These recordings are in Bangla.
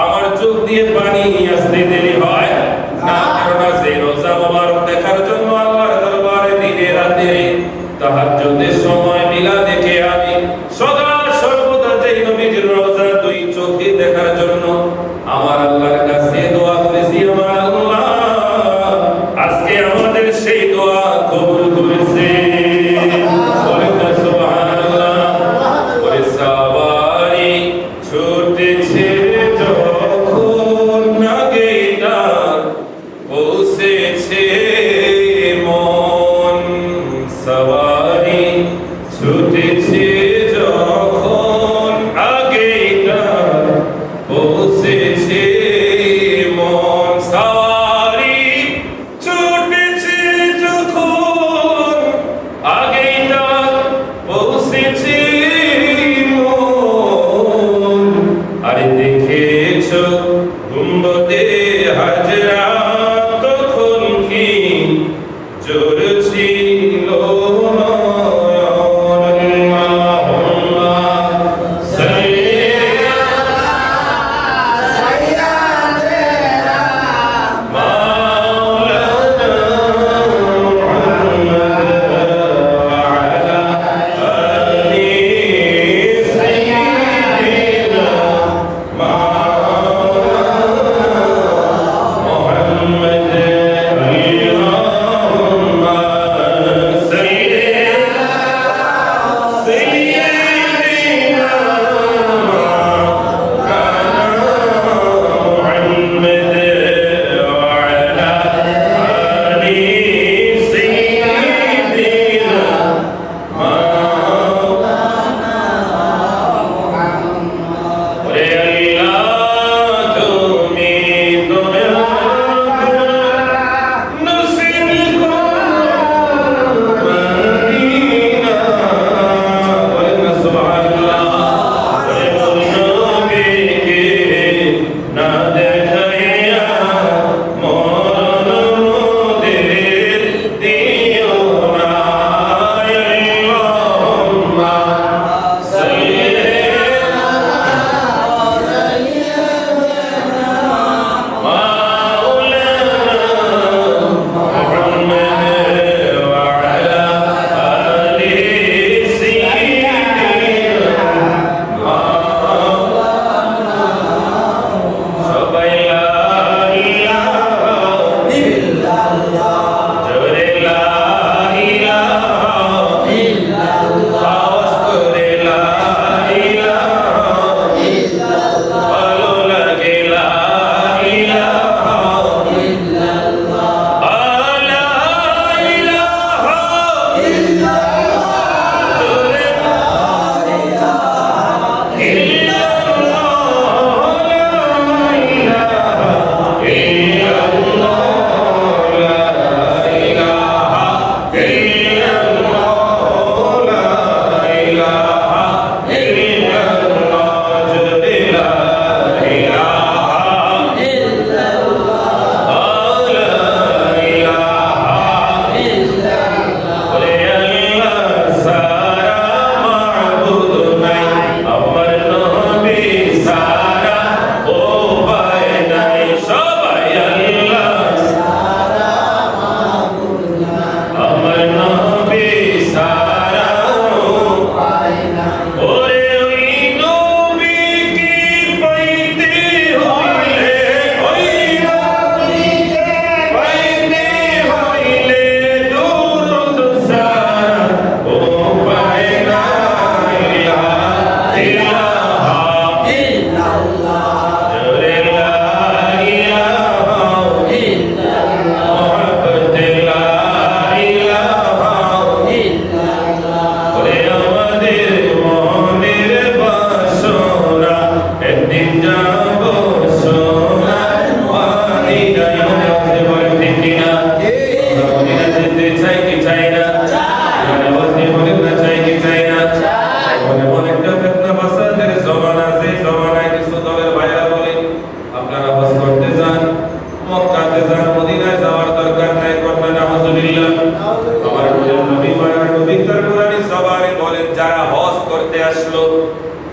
আমার চোখ দিয়ে পানি আসতে দেরি হয় না, কারণ যে রোজা মোবারক দেখার জন্য আল্লাহর দরবারে দিনে রাতে তাহাজ্জুদের সময় মিলা দেখে আমি সদা সর্বদা যেই নবীজির রোজা দুই চোখে দেখার জন্য আমার আল্লাহর কাছে দোয়া করেছি। আমার আল্লাহ আজকে আমাদের সেই দোয়া কবুল করেছে। বলেন না সুবহানাল্লাহ। ওরে সাওয়ারি ছুটেছে যখন আগেটা পৌঁছেছে মন, সাওয়ারি ছুটেছে যখন আগেটা পৌঁছেছে মন, সাওয়ারি ছুটেছে যখন আগেটা পৌঁছেছে মন। আরে দেখেছো গুম্বদে হাজরা তখন কি জোর ছিল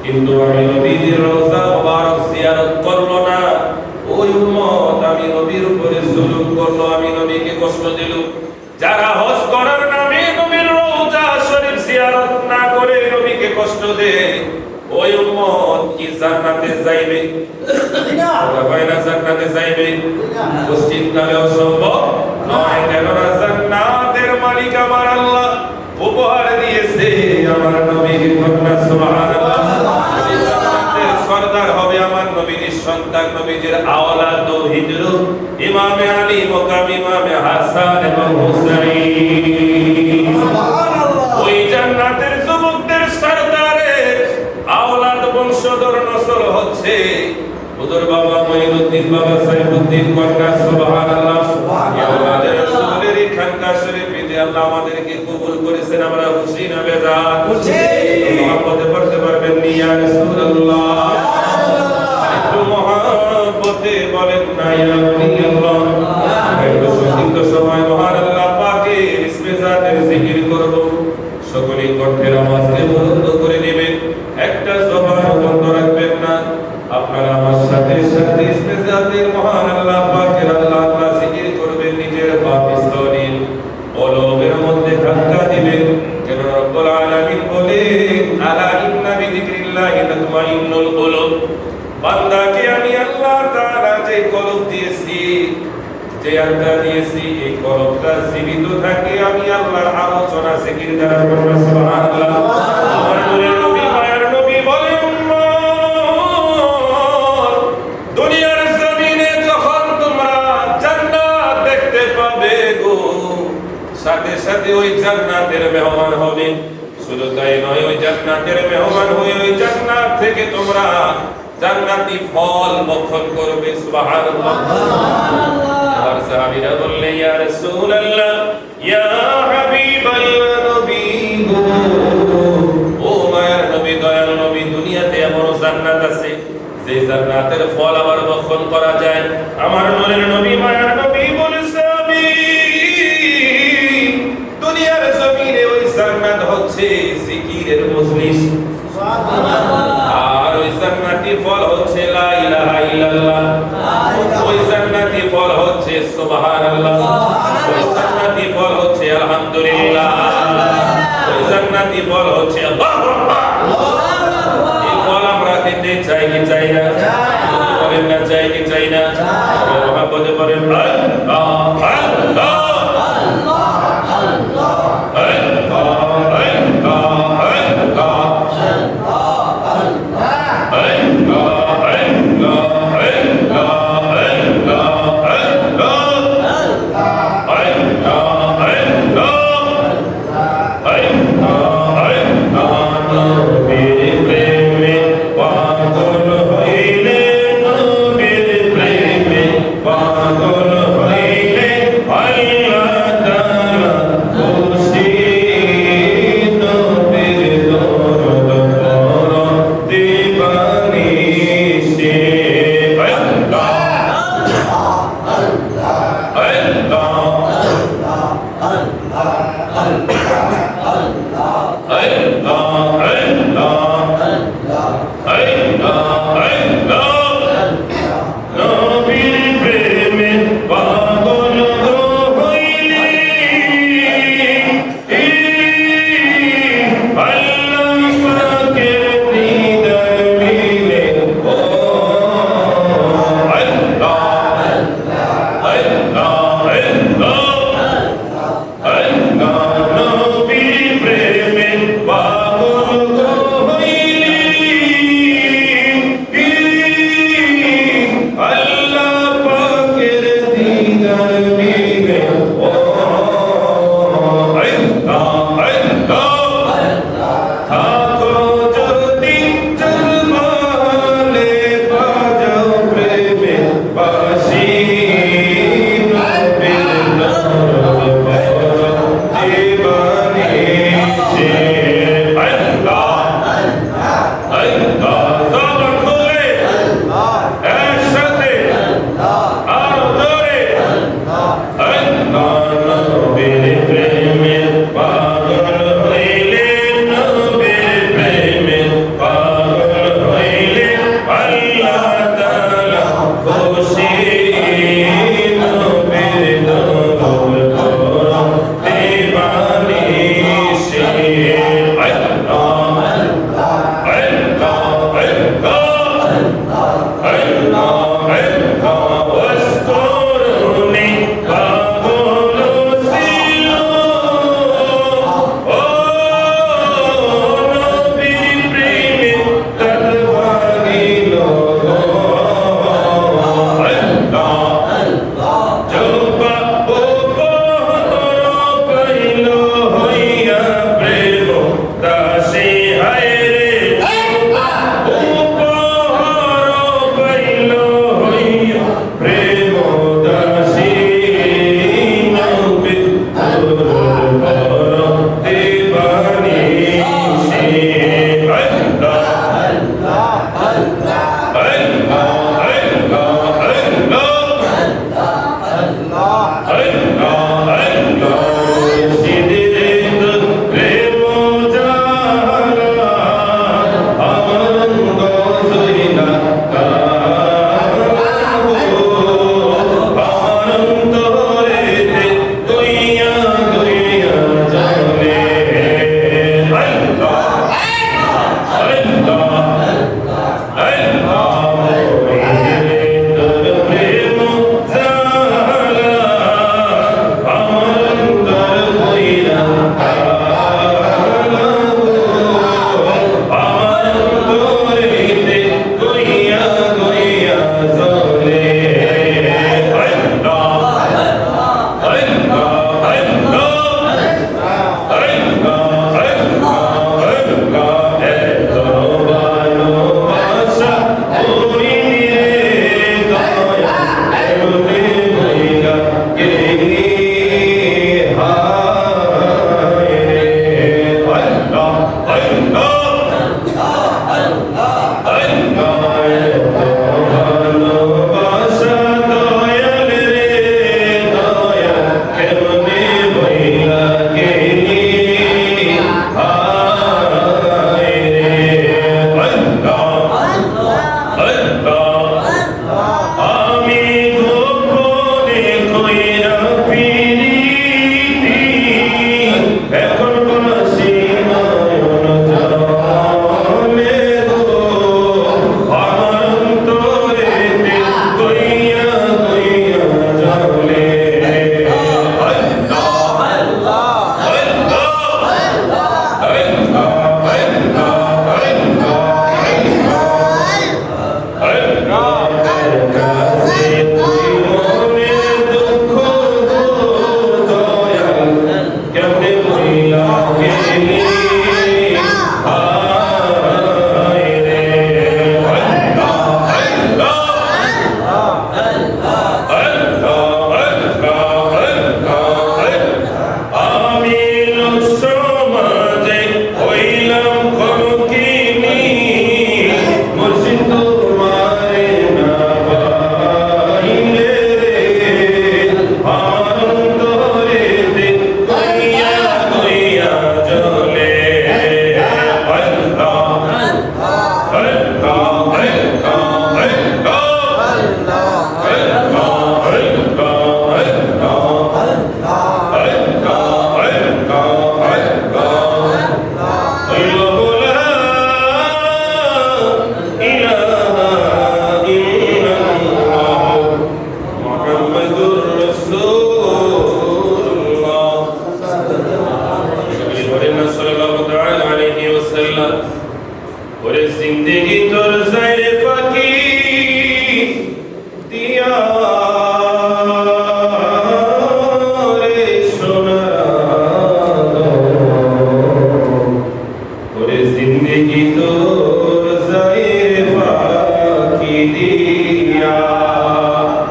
কিন্তু আমি নবীজির রওজা মুবারক জিয়ারত করলো না, করলো আমি নবীকে কষ্ট দিল। যারা হজ করার নামে নবীর রওজা শরীফ জিয়ারত না করে নবীকে কষ্ট দেয়, ওই উম্মত কি জান্নাতে যাইবে? ওরা বাইনা জান্নাতে যাইবে? পশ্চিমকালে অসম্ভব নয়, কেননা জান্নাতের মালিক আমার আল্লাহ উপহার দিয়েছে আমার নবীর কন্যা। সুবহানাল্লাহ। জান্নাতের সরদার হবে আমার নবীর সন্তান, নবীর আওলাদ ও হিজর ইমামে আলী মুকাম ইমামে হাসান এবং হুসাইন। ওই জান্নাতের যুবকদের সরদারের আওলাদ বংশধর নসল হচ্ছে হুজুর বাবা মঈনুদ্দিন বাবা সাইফুদ্দিন কন্যা। সুবহানাল্লাহ। আমাদের রাসূলের খানকা শরীফে যে আল্লাহ আমাদেরকে কবুল করেছেন, আমরা খুশি না বেজার? খুশি। মহব্বতে পড়তে পারবেন নি ইয়া রাসূলুল্লাহ? একটু মহব্বতে বলেন না ইয়া আল্লাহ। একটু সুন্দর সময় মহান আল্লাহ পাকের ইসমে জাতের জিকির করব। সকলেই কণ্ঠের আওয়াজকে বন্ধ করে দিবেন, একটা জবান বন্ধ রাখবেন না। আপনারা আমার সাথে সাথে ইসমে জাতের মহান আল্লাহ পাকের আল্লাহ আল্লাহ জিকির করবেন, নিজের পাকস্থলীর কলবের মধ্যে ধাক্কা দিবেন। কেন রব্বুল আলামিন বলেন, আলা ইন্না বিযিকরিল্লাহি তাতমাইন্নুল কুলুব। বান্দাকে আমি আল্লাহ তাআলা যে কলব দিয়েছি, যে আত্মা দিয়েছি, এই কলবটা জীবিত থাকে আমি আল্লাহর আলোচনা জিকির দ্বারা করব। সুবহানাল্লাহ। আমার নূরের নবী মায়ার নবী বলেন, দুনিয়ার জমিনে যখন তোমরা জান্নাত দেখতে পাবে গো, সাথে সাথে ওই জান্নাতের মেহমান হবে। শুধু তাই নয়, ওই জান্নাতের মেহমান হয়ে ওই জান্নাত থেকে তোমরা জান্নাতি ফল ভক্ষণ করবে। সুবহানাল্লাহ। আর সাহাবীরা বললেন, ইয়া রাসূলুল্লাহ, ইয়া হাবিবাল নবী গো, ও মায়ার নবী, দয়াল নবী, দুনিয়াতে এমন জান্নাত আছে যে জান্নাতের ফল আবার ভক্ষণ করা যায়? আমার নূরের নবী মায়ার নবী বলেছে, আমি দুনিয়ার জমিনে ওই জান্নাত হচ্ছে জিকিরের মজলিস। আর ওই জান্নাতি ফল হচ্ছে লা ইলাহা ইল্লাল্লাহ। ওই জান্নাতি ফল হচ্ছে সুবহানাল্লাহ। ওই জান্নাতি ফল হচ্ছে আলহামদুলিল্লাহ। ওই জান্নাতি ফল হচ্ছে আল্লাহু আকবার। এই ফল আমরা খেতে চাই কি চাই না? বলেন না, চাই কি চাই না? মহব্বতে বলেন আল্লাহ আল্লাহ পাগল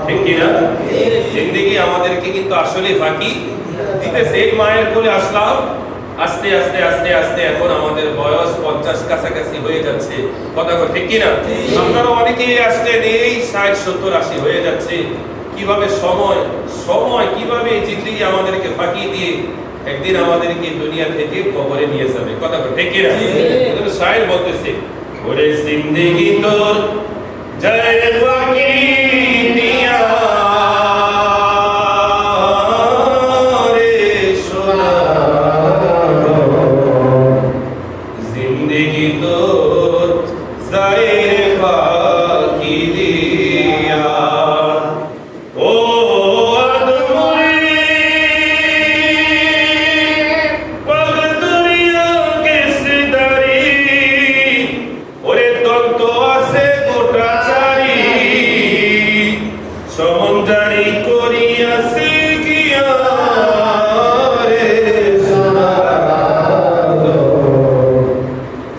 ঠিক কি না? জিন্দেগি আমাদেরকে কিন্তু আসলে ফাঁকি দিতেছে। এই মায়ের কোলে আসলাম, আস্তে আস্তে আস্তে আস্তে এখন আমাদের বয়স 50 কাছাকাছি হয়ে যাচ্ছে। কথা বল ঠিক কি না? আপনারা অনেকেই আসলেন এই 60 70 80 হয়ে যাচ্ছে। কিভাবে সময় সময় কিভাবে জিন্দেগি আমাদেরকে ফাঁকি দিয়ে একদিন আমাদেরকে দুনিয়া থেকে কবরে নিয়ে যাবে। কথা বল ঠিক কি না? এজন্য শায়ের বলতেছে, ওরে জিন্দেগি তোর যায় ফাঁকি দিয়া রে সোনা, জিন্দেগি তোর যায় ফাঁকি দিয়া। ও সমঞ্জারি করিয়াছে গিয়া রে সোনা,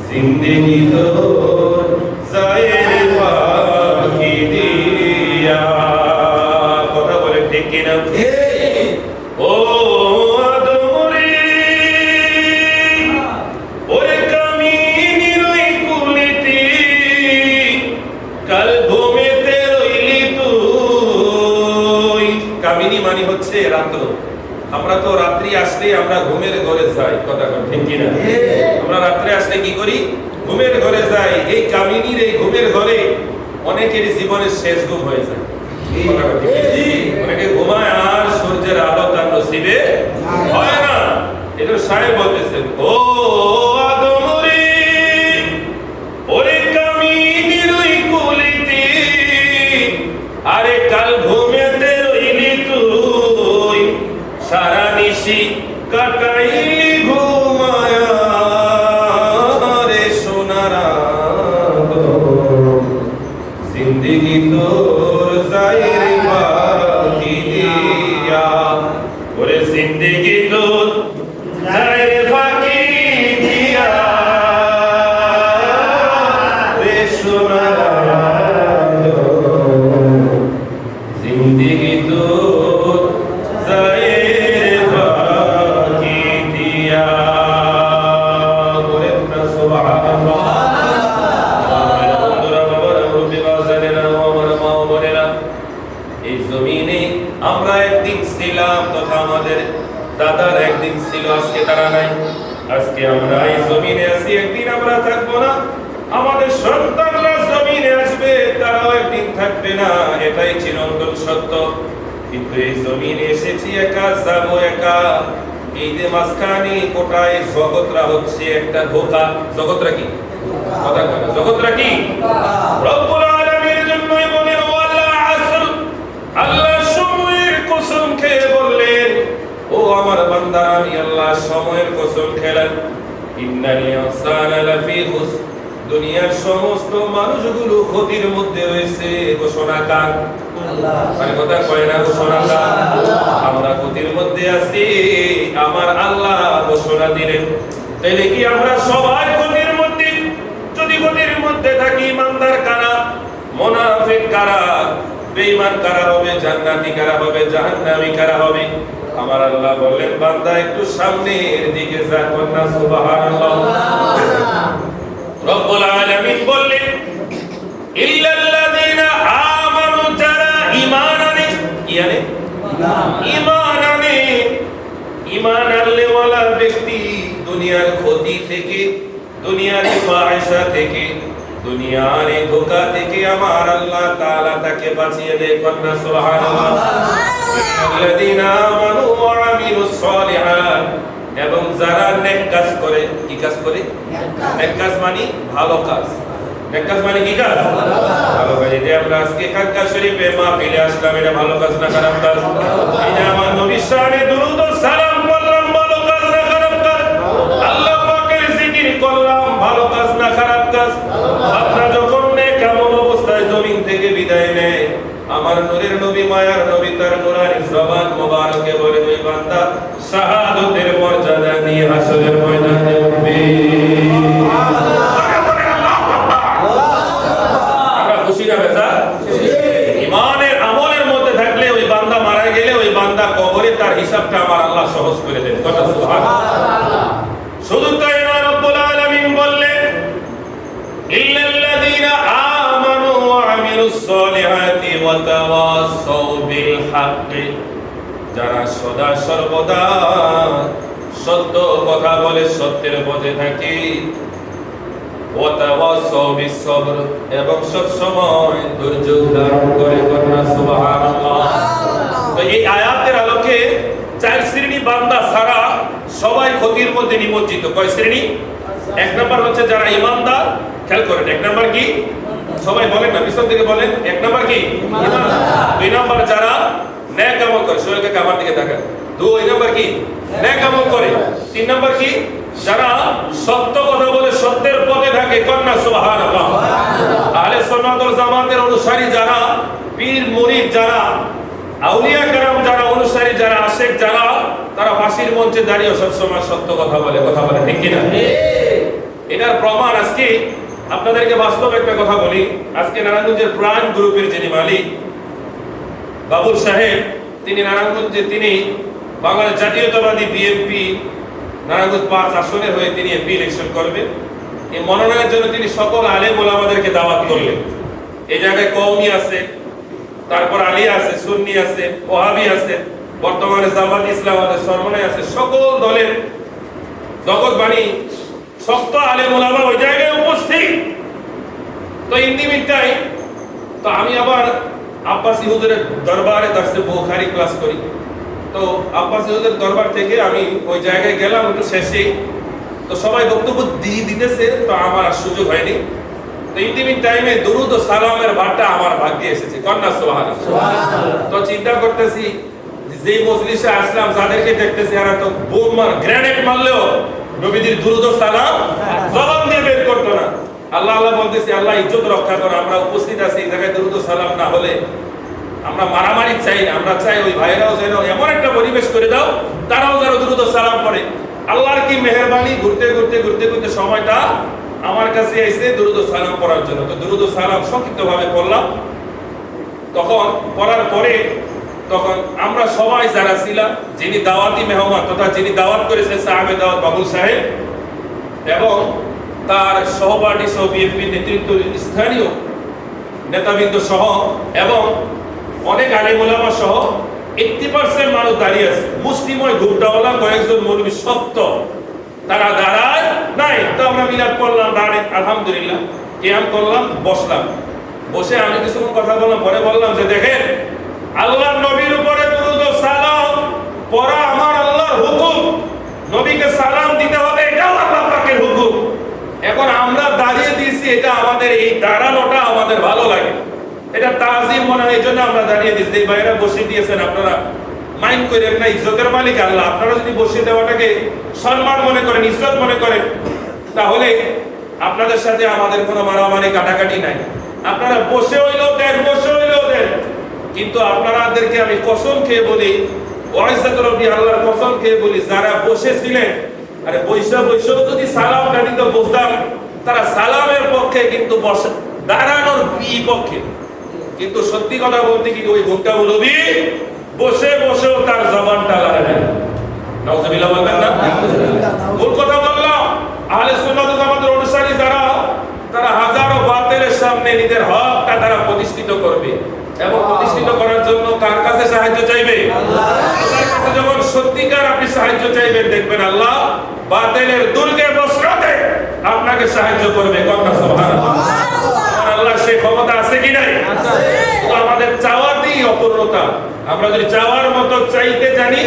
জিন্দেগি তোর যায় ফাঁকি দিয়া। কথা বলে ঠিক কিনা? ও আদমরে ওরে কামিনীর ওই কুলিতে কাল ঘুমেতে রইলি তুই। কামিনী মানে হচ্ছে রাত্র। আমরা তো রাত্রি আসলে আমরা ঘুমের ঘরে যাই। কথা ঠিক কি না? আমরা রাত্রে আসলে কি করি? ঘুমের ঘরে যাই। এই কামিনীর এই ঘুমের ঘরে অনেকের জীবনের শেষ ঘুম হয়ে যায়। অনেকে ঘুমায় আর সূর্যের আলো তার নসিবে হয় না। এটা সাহেব বলতেছেন, ও আদমরে ওরে কামিনীর ওই কুলিতে আরে কাল ঘুমেতে রইলি তুই, সারা নিশি কাটাইলি ঘুমায়া রে সোনারা, জিন্দেগি তোর যায় রে ফাঁকি দিয়া। ওরে জিন্দেগি তোর যায় রে ফাঁকি দিয়া রে সোনারা, জিন্দেগি তোর যায় রে ফাঁকি দিয়া। বলেন না সুবহানাল্লাহ। এই জমিনে আমরা একদিন ছিলাম, তথা আমাদের দাদার একদিন ছিল, আজকে তারা নাই। আজকে আমরা এই জমিনে আছি, একদিন আমরা থাকবো না। আমাদের সন্তানরা জমিনে আসবে, তারাও একদিন থাকবে না, এটাই চিরন্তন সত্য। কিন্তু এই জমিনে এসেছি একা, যাবো একা। এই যে মাঝখানে কোটায় জগৎরা হচ্ছে একটা ধোঁকা। জগৎরা কি? কথা বলে জগৎরা কি? রব্বুল আলামিনের জন্যই বলে ওয়াল্লাহ আসর, আল্লাহ সময়ের কসম খেয়ে বললেন, ও আমার বান্দা আমি আল্লাহ সময়ের কসম খেলাম। ইন্নাল ইনসানা লাফি খুসর, দুনিয়ার সমস্ত মানুষগুলো ক্ষতির মধ্যে রয়েছে। ঘোষণা কার? আল্লাহ। মানে কথা কয় না ঘোষণা কার? আমরা ক্ষতির মধ্যে আছি, আমার আল্লাহ ঘোষণা দিলেন। তাইলে কি আমরা সবাই ক্ষতির মধ্যে? যদি ক্ষতির মধ্যে থাকি, ইমানদার কারা, মুনাফিক কারা, বেঈমান কারা হবে, জান্নাতি কারা হবে, জাহান্নামী কারা হবে? আমার আল্লাহ বললেন, বান্দা একটু সামনের দিকে যা, কন্যা সুবহানাল্লাহ। রব্বুল আলামিন বললেন, ইল্লাল্লাযীনা আমানু, যারা ঈমান আনে। কি আনে? ঈমান আনে। ঈমান আনলেওয়ালা ব্যক্তি দুনিয়ার ক্ষতি থেকে, দুনিয়ার ফাহিশা থেকে, দুনিয়ার ধোঁকা থেকে আমার আল্লাহ তাআলা তাকে বাঁচিয়ে দেয়। কন্যা সুবহানাল্লাহ। ইল্লাল্লাযীনা আমানু ওয়া আমিলুস সালিহাত, এবং যারা নেক কাজ করে। কি কাজ করে? নেক কাজ মানে ভালো কাজ। নেক কাজ মানে কি কাজ? ভালো কাজ। এই যে আমরা আজকে খানকা শরীফে মাহফিলে আসলাম, এটা ভালো কাজ না খারাপ কাজ? এই যে আমার নবীর শানে দুরূদ ও সালাম বললাম, ভালো কাজ না খারাপ কাজ? আল্লাহ পাকের জিকির করলাম, ভালো কাজ না খারাপ কাজ? আপনারা যখন নেক এমন অবস্থায় জমিন থেকে বিদায় নেয়, আমার নূরের নবী, মায়ার নবী, তার নূরানি জবান মোবারকে বলে, ওই বান্দা শাহাদাতের মর্যাদা নিয়ে হাসরের ময়দানে উঠবে। আমরা খুশি না বেজা? করে তার হিসাবটা আমার আল্লাহ সহজ করে দেন। কথা সুবহানাল্লাহ। শুধু তাই নয়, রব্বুল আলামিন বললেন ইল্লাল্লাযীনা আমানু ওয়া আমিলুস সলিহাতি ওয়া তাওয়াসাউ বিল হাক্কি, যারা সদা সর্বদা সত্য কথা বলে, সত্যের পথে থাকে, ওয়া তাওয়াসাউ বিস সবর, এবং সব সময় ধৈর্য ধারণ করে। কন্যা সুবহানাল্লাহ। তো এই আয়াতের আলোকে চার শ্রেণী বান্দা ছাড়া সবাই ক্ষতির মধ্যে নিমজ্জিত। কয় শ্রেণী? এক নাম্বার হচ্ছে যারা ঈমানদার। খেয়াল করেন, এক নাম্বার কি? সবাই বলেন না, পিছন থেকে বলেন। এক নাম্বার কি? ঈমানদার। দুই নাম্বার যারা নেক আমল করে, সোহেলকে আমার দিকে তাকান। দুই নাম্বার কি? নেক আমল করে। তিন নাম্বার কি? যারা সত্য কথা বলে সত্যের পথে থাকে। কন্যা সুবহানাল্লাহ। আহলে সুন্নাত ওয়াল জামাতের অনুসারী যারা, পীর মুরিদ যারা, আউলিয়া কেরাম যারা, অনুসারী যারা, আশেক যারা, তারা ফাঁসির মঞ্চে দাঁড়িয়ে সব সময় সত্য কথা বলে। কথা বলে ঠিক কিনা? এটার প্রমাণ আজকে আপনাদেরকে বাস্তব একটা কথা বলি। আজকে নারায়ণগঞ্জের প্রাণ গ্রুপের যিনি মালিক বাবুল সাহেব, তিনি নারায়ণগঞ্জে, তিনি বাংলাদেশ জাতীয়তাবাদী বিএনপি নারায়ণগঞ্জ 5 আসনের হয়ে তিনি এমপি ইলেকশন করবেন। এই মনোনয়নের জন্য তিনি সকল আলেম ওলামাদেরকে দাওয়াত করলেন। এই জায়গায় কওমি আছে, তারপর আলিয়া আছে, সুন্নি আছে, ওহাবি আছে, বর্তমানে জামাত ইসলাম আছে, সরমনাই আছে, সকল দলের জগৎবাণী শক্ত আলেম ওলামা ওই জায়গায় উপস্থিত। তো ইন্ডিমিটাই তো আমি আবার আব্বাসি হুজুরের দরবারে দার্সে বুখারী ক্লাস করি। তো আব্বাসি হুজুরের দরবার থেকে আমি ওই জায়গায় গেলাম একটু শেষে। তো সবাই বক্তব্য দিতেছে, তো আমার সুযোগ হয়নি। তো ইন্টিমিট টাইমে দুরুদ ও সালামের ভাতটা আমার ভাগ্যে এসেছে। কন্যা সুবহানাল্লাহ। তো চিন্তা করতেছি, যে মজলিসে আসলাম, যাদেরকে দেখতেছি, এরা তো বোম মার গ্রেনেড মারলেও নবীজির দুরুদ ও সালাম জবান দিয়ে বের করতো না। আল্লাহ আল্লাহ বলতেছি, আল্লাহ ইজ্জত রক্ষা করো। আমরা উপস্থিত আছি, এই জায়গায় দুরুদ ও সালাম না হলে আমরা মারামারি চাই না। আমরা চাই ওই ভাইরাও যেন এমন একটা পরিবেশ করে দাও, তারাও যেন দুরুদ ও সালাম পড়ে। আল্লাহর কি মেহেরবানি, ঘুরতে ঘুরতে ঘুরতে ঘুরতে সময়টা আমার কাছে এসে দুরুদ ও সালাম পড়ার জন্য। তো দুরুদ ও সালাম সংক্ষিপ্তভাবে পড়লাম। তখন পড়ার পরে তখন আমরা সবাই যারা ছিলাম, যিনি দাওয়াতি মেহমান তথা যিনি দাওয়াত করেছেন সাহাবে দাওয়াত বাবুল সাহেব, এবং তার সহপাঠী সহ বিএনপি নেতৃত্ব, স্থানীয় নেতাবৃন্দ সহ, এবং অনেক আলেম ওলামা সহ 80% মানুষ দাঁড়িয়ে আছে। মুসলিময় ঘুমটাওয়ালা কয়েকজন মৌলবী সত্য, তারা দাঁড়ায় নাই। তো আমরা মিলাদ পড়লাম, দাঁড়ে আলহামদুলিল্লাহ কিয়াম করলাম, বসলাম। বসে আমি কিছুক্ষণ কথা বললাম, পরে বললাম যে দেখেন, আল্লাহর নবীর উপরে দুরূদ ও সালাম পড়া আমার আল্লাহর হুকুম, নবীকে সালাম দিতে হবে, এটাও আল্লাহ পাকের হুকুম। এখন আমরা দাঁড়িয়ে দিয়েছি, এটা আমাদের এই দাঁড়ানোটা আমাদের ভালো লাগে, এটা তাজিম মনে হয়, এই জন্য আমরা দাঁড়িয়ে দিয়েছি। এই ভাইরা বসে দিয়েছেন, আপনারা মাইন্ড করেন না, ইজ্জতের মালিক আল্লাহ। আপনারা যদি বসে দেওয়াটাকে সম্মান মনে করেন, ইজ্জত মনে করেন, তাহলে আপনাদের সাথে আমাদের কোনো মারামারি কাটাকাটি নাই। আপনারা বসে হইলেও দেন, বসে হইলেও দেন, কিন্তু আপনাদেরকে আমি কসম খেয়ে বলি, ওয়াইসাতুর রব্বি আল্লাহর কসম খেয়ে বলি, যারা বসেছিলেন, আরে বৈশা বৈশাও যদি সালামটা দিতে বসতাম, তারা সালামের পক্ষে, কিন্তু বসে দাঁড়ানোর বিপক্ষে। কিন্তু সত্যি কথা বলতে কি, ওই ঘুমটা মৌলবী বসে বসেও তার জবানটা লড়ে না। নাউজুবিল্লাহ বলবেন না? মূল কথা বললাম, আহলে সুন্নাত ওয়াল জামাতের অনুসারী যারা, তারা হাজারো বাতিলের সামনে নিজের হকটা তারা প্রতিষ্ঠিত করবে, এবং প্রতিষ্ঠিত করার জন্য কার কাছে সাহায্য চাইবে? আল্লাহর কাছে। যখন সত্যিকার আপনি সাহায্য চাইবেন, দেখবেন আল্লাহ বাতিলের দুর্গে বস্ত্রতে আপনাকে সাহায্য করবে। কন্যা সুবহানাল্লাহ। আল্লাহ সেই ক্ষমতা আছে কি নাই? আছে। তো আমাদের চাওয়াতেই অপূর্ণতা। আমরা যদি চাওয়ার মতো চাইতে জানি,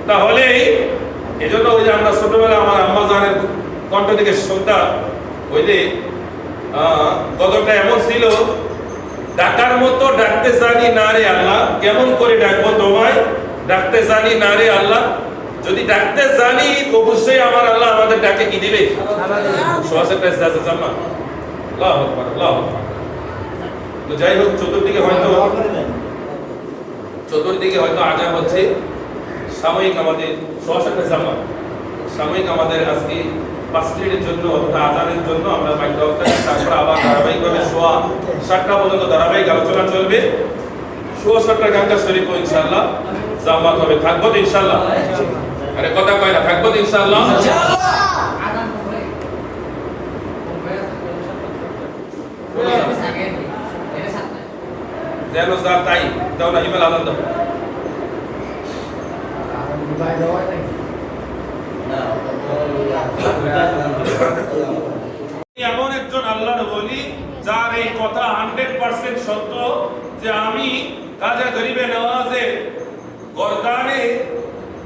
তাহলে এজন্য ওই যে আমরা ছোটবেলা আমার আম্মা জানের কণ্ঠ থেকে শুনতাম, ওই যে গজলটা এমন ছিল, ডাকার মতো ডাকতে জানি না রে আল্লাহ, কেমন করে ডাকবো তোমায়, ডাকতে জানি না রে আল্লাহ, যদি ডাকতে জানি অবশ্যই আমার আল্লাহ আমাদের ডাকে কি দিবে? শ্বাসের কাছে জান্নাত। আল্লাহু আকবার, আল্লাহু আকবার। তো যাই হোক, চতুর্দিকে হয়তো আজান হচ্ছে, সাময়িক আমাদের শ্বাসের কাছে জান্নাত, সাময়িক আমাদের আজকে 5 মিনিটের জন্য অথবা আজানের জন্য আমরা বাইরে তারপর আবার ধারাবাহিকভাবে 7টা পর্যন্ত ধারাবাহিক আলোচনা চলবে। সুবসরটা গাঙ্গা শরীফ ইনশাআল্লাহ জামাত হবে, থাকবো তো ইনশাআল্লাহ? আরে কথা কয় না, থাকবো তো ইনশাআল্লাহ? যেন যা তাই দাও না, ইমেল আদান দাও। এমন একজন আল্লাহর ওলি যার এই কথা 100% সত্য যে আমি কাজা গরিবে নওয়াজের গর্দানে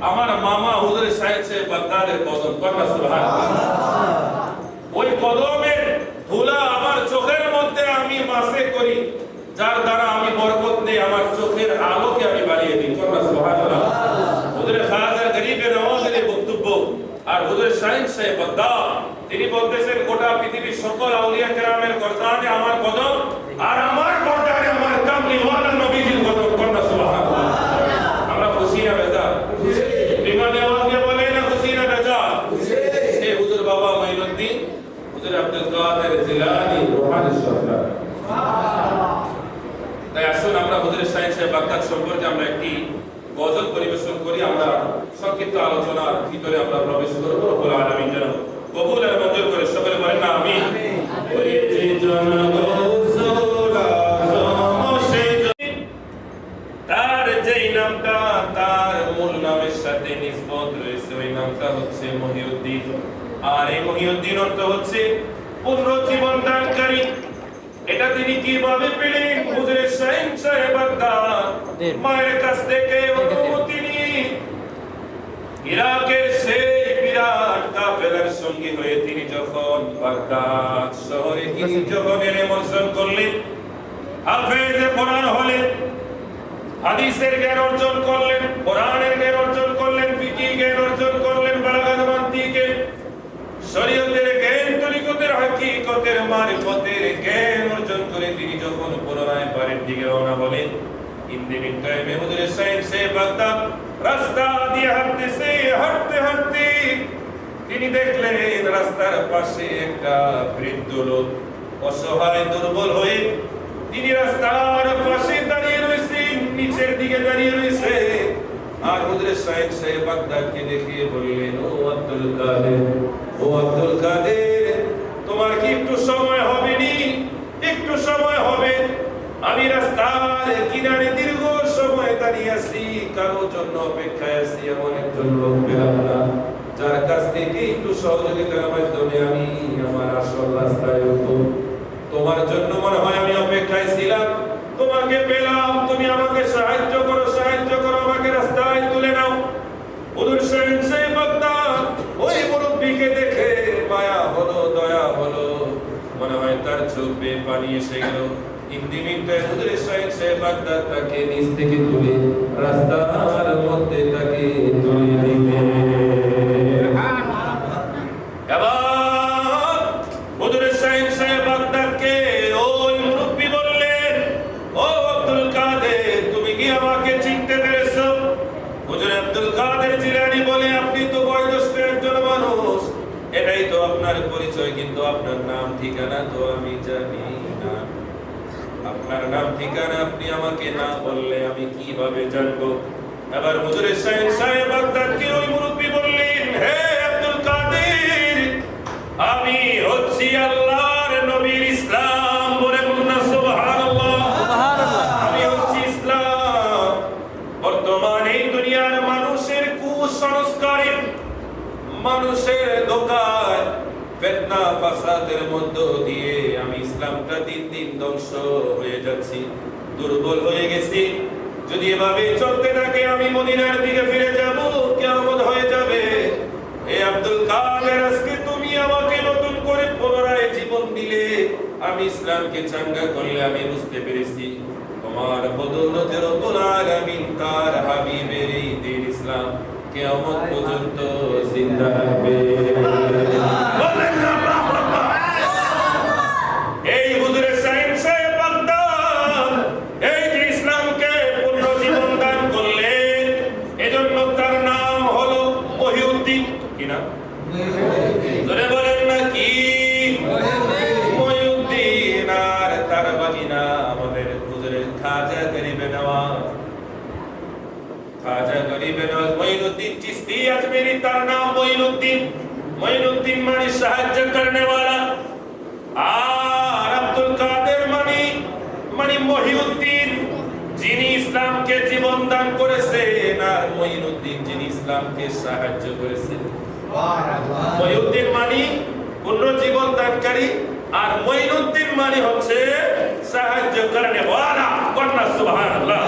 আমার মামা হুজুর সাহেব সে বাগদাদের কদম কন্যা সুবহানাল্লাহ, ওই কদমের ধুলা আমার চোখের মধ্যে আমি মাসে করি, যার দ্বারা আমি বরকত নেই, আমার চোখের আলোকে আমি বাড়িয়ে দিই কন্যা সুবহানাল্লাহ। হুজুর খাজা গরিবে নওয়াজের বক্তব্য আর হুজুর সাহেব সে বাগদাদ তিনি বলতেছেন গোটা পৃথিবীর সকল আউলিয়া কেরামের গর্দানে আমার কদম আর আমার গর্দানে আমার কামলিওয়ালা নবীজির কদম কন্যা সুবহানাল্লাহ। আমরা খুশি না বেজার? বিমানে আওয়াজ দিয়ে বলে না খুশি না বেজার? সে হুজুর বাবা মাইনুদ্দিন হুজুর আব্দুল কাদের জিলানী রুহানি সরকার। তাই আসুন আমরা হুজুর সাহেব সাহেব বাগদাদ সম্পর্কে আমরা একটি গজল পরিবেশন করি। আমরা সংক্ষিপ্ত আলোচনার ভিতরে আমরা প্রবেশ করব। রব্বুল আলামিন যেন কবুল আর মঞ্জুর করে, সকলে বলেন না আমিন। ওরে যে জনগোসলা তার যেই নামটা তার মূল নামের সাথে নিসবত রয়েছে, ওই নামটা হচ্ছে মহিউদ্দিন। আর এই মহিউদ্দিন অর্থ হচ্ছে পুনরুজ্জীবন দানকারী। এটা তিনি কিভাবে পেলেন? হুজুর সাহেব বাগদাদ মায়ের কাছ থেকে অনুমতি নিয়ে ইরাকের সেই বিরাট কাফেলার সঙ্গী হয়ে তিনি যখন বাগদাদ শহরে তিনি যখন এলেমর্জন করলেন, হাফেজে কোরআন হলেন, হাদিসের জ্ঞান অর্জন করলেন, কোরআনের জ্ঞান অর্জন করলেন, ফিকহি জ্ঞান অর্জন করলেন, বালাগাত মানতিকে শরীয়তের জ্ঞান, তরিকতের হাকিকতের মারিফতের জ্ঞান অর্জন করে তিনি যখন পুনরায় বাড়ির দিকে রওনা হলেন, ইন্দিমিন টাইমে হুজুর সাহেব বাগদাদ রাস্তা দিয়ে হাঁটতে হাঁটতে তিনি দেখলেন রাস্তার পাশে একটা বৃদ্ধ লোক অসহায় দুর্বল হয়ে তিনি রাস্তার পাশে দাঁড়িয়ে রয়েছেন, নিচের দিকে দাঁড়িয়ে রয়েছে। আর হুজুর সাহেব বাগদাদকে দেখে বললেন, ও আব্দুল কাদের, ও আব্দুল কাদের, তোমার কি একটু সময় হবে নি? একটু সময় হবে? আমি রাস্তার কিনারে দীর্ঘ সময় দাঁড়িয়ে আছি, কারোর জন্য অপেক্ষায় আছি, এমন একজন লোক পেলাম না যার কাছ থেকে একটু সহযোগিতার মাধ্যমে আমি আমার আসল রাস্তায় উঠবো। তোমার জন্য মনে হয় আমি অপেক্ষায় ছিলাম, তোমাকে পেলাম, তুমি আমাকে সাহায্য করো, আমাকে রাস্তায় তুলে নাও। হুজুর সাহেব বাগদাদ ওই মুরব্বিকে দেখে মায়া হলো, দয়া হলো, মনে হয় তার চোখ বেয়ে পানি এসে গেল। ইন্দিমিনটায় হুজুর সাহেব বাগদাদ তাকে নিচ থেকে তুলে রাস্তার মধ্যে তাকে তুলে দিলেন। এবার হুজুর সাহেব বাগদাদকে ওই মুরব্বি বললেন, ও আব্দুল কাদের, তুমি কি আমাকে চিনতে পেরেছো? হুজুর আব্দুল কাদের জিলানী বলে, আপনি তো বয়োজ্যেষ্ঠ একজন মানুষ, এটাই তো আপনার পরিচয়, কিন্তু আপনার নাম ঠিকানা তো আমি জানি না। আপনার নাম ঠিকানা আপনি আমাকে না বললে আমি কিভাবে জানবো? এবার হুজুর সাহেব বাগদাদকে ওই মুরব্বি বললেন, হে আব্দুল কাদের, আমি হচ্ছি আল্লাহর নবীর ইসলাম। বলে বলুন সুবহানাল্লাহ। আমি হচ্ছি ইসলাম। বর্তমানে এই দুনিয়ার মানুষের কুসংস্কারে, মানুষের ধোঁকায়, ফিতনা ফাসাদের মধ্য দিয়ে আমি ইসলামটা দিন দিন ধ্বংস হয়ে যাচ্ছি, দুর্বল হয়ে গেছি। যদি এভাবে চলতে থাকে আমি মদিনার দিকে ফিরে যাব, কিয়ামত হয়ে যাবে। হে আব্দুল কাদের, আজকে তুমি আমাকে নতুন করে পুনরায় জীবন দিলে, আমি ইসলামকে চাঙ্গা করলে, আমি বুঝতে পেরেছি তোমার বদৌলতে রব্বুল আলামিন তার হাবিবের এই দ্বীন ইসলাম কিয়ামত পর্যন্ত জিন্দা রাখবে। এই হুজুর সাহেব বাগদাদ এই যে ইসলামকে পুনর্জীবন দান করলেন, এজন্য তার নাম হলো মহিউদ্দিন। কি নাম? জোরে বলেন না কি? মহিউদ্দিন। আর তার বাগিনা আমাদের হুজুরের খাজা গরিবে নওয়াজ, খাজা গরিবে নওয়াজ মঈনুদ্দিন চিশতি আজমেরি, তার নাম মঈনুদ্দিন। মঈনুদ্দিন মানে সাহায্য করনে वाला। আর আব্দুল কাদের মানে মহিউদ্দিন, যিনি ইসলামকে জীবন দান করেছেন, আর মঈনুদ্দিন যিনি ইসলামকে সাহায্য করেছেন। মহিউদ্দিন মানে পুনর্জীবন দানকারী, আর মঈনুদ্দিন মানে হচ্ছে সাহায্য করনে वाला। কন্যা সুবহানাল্লাহ।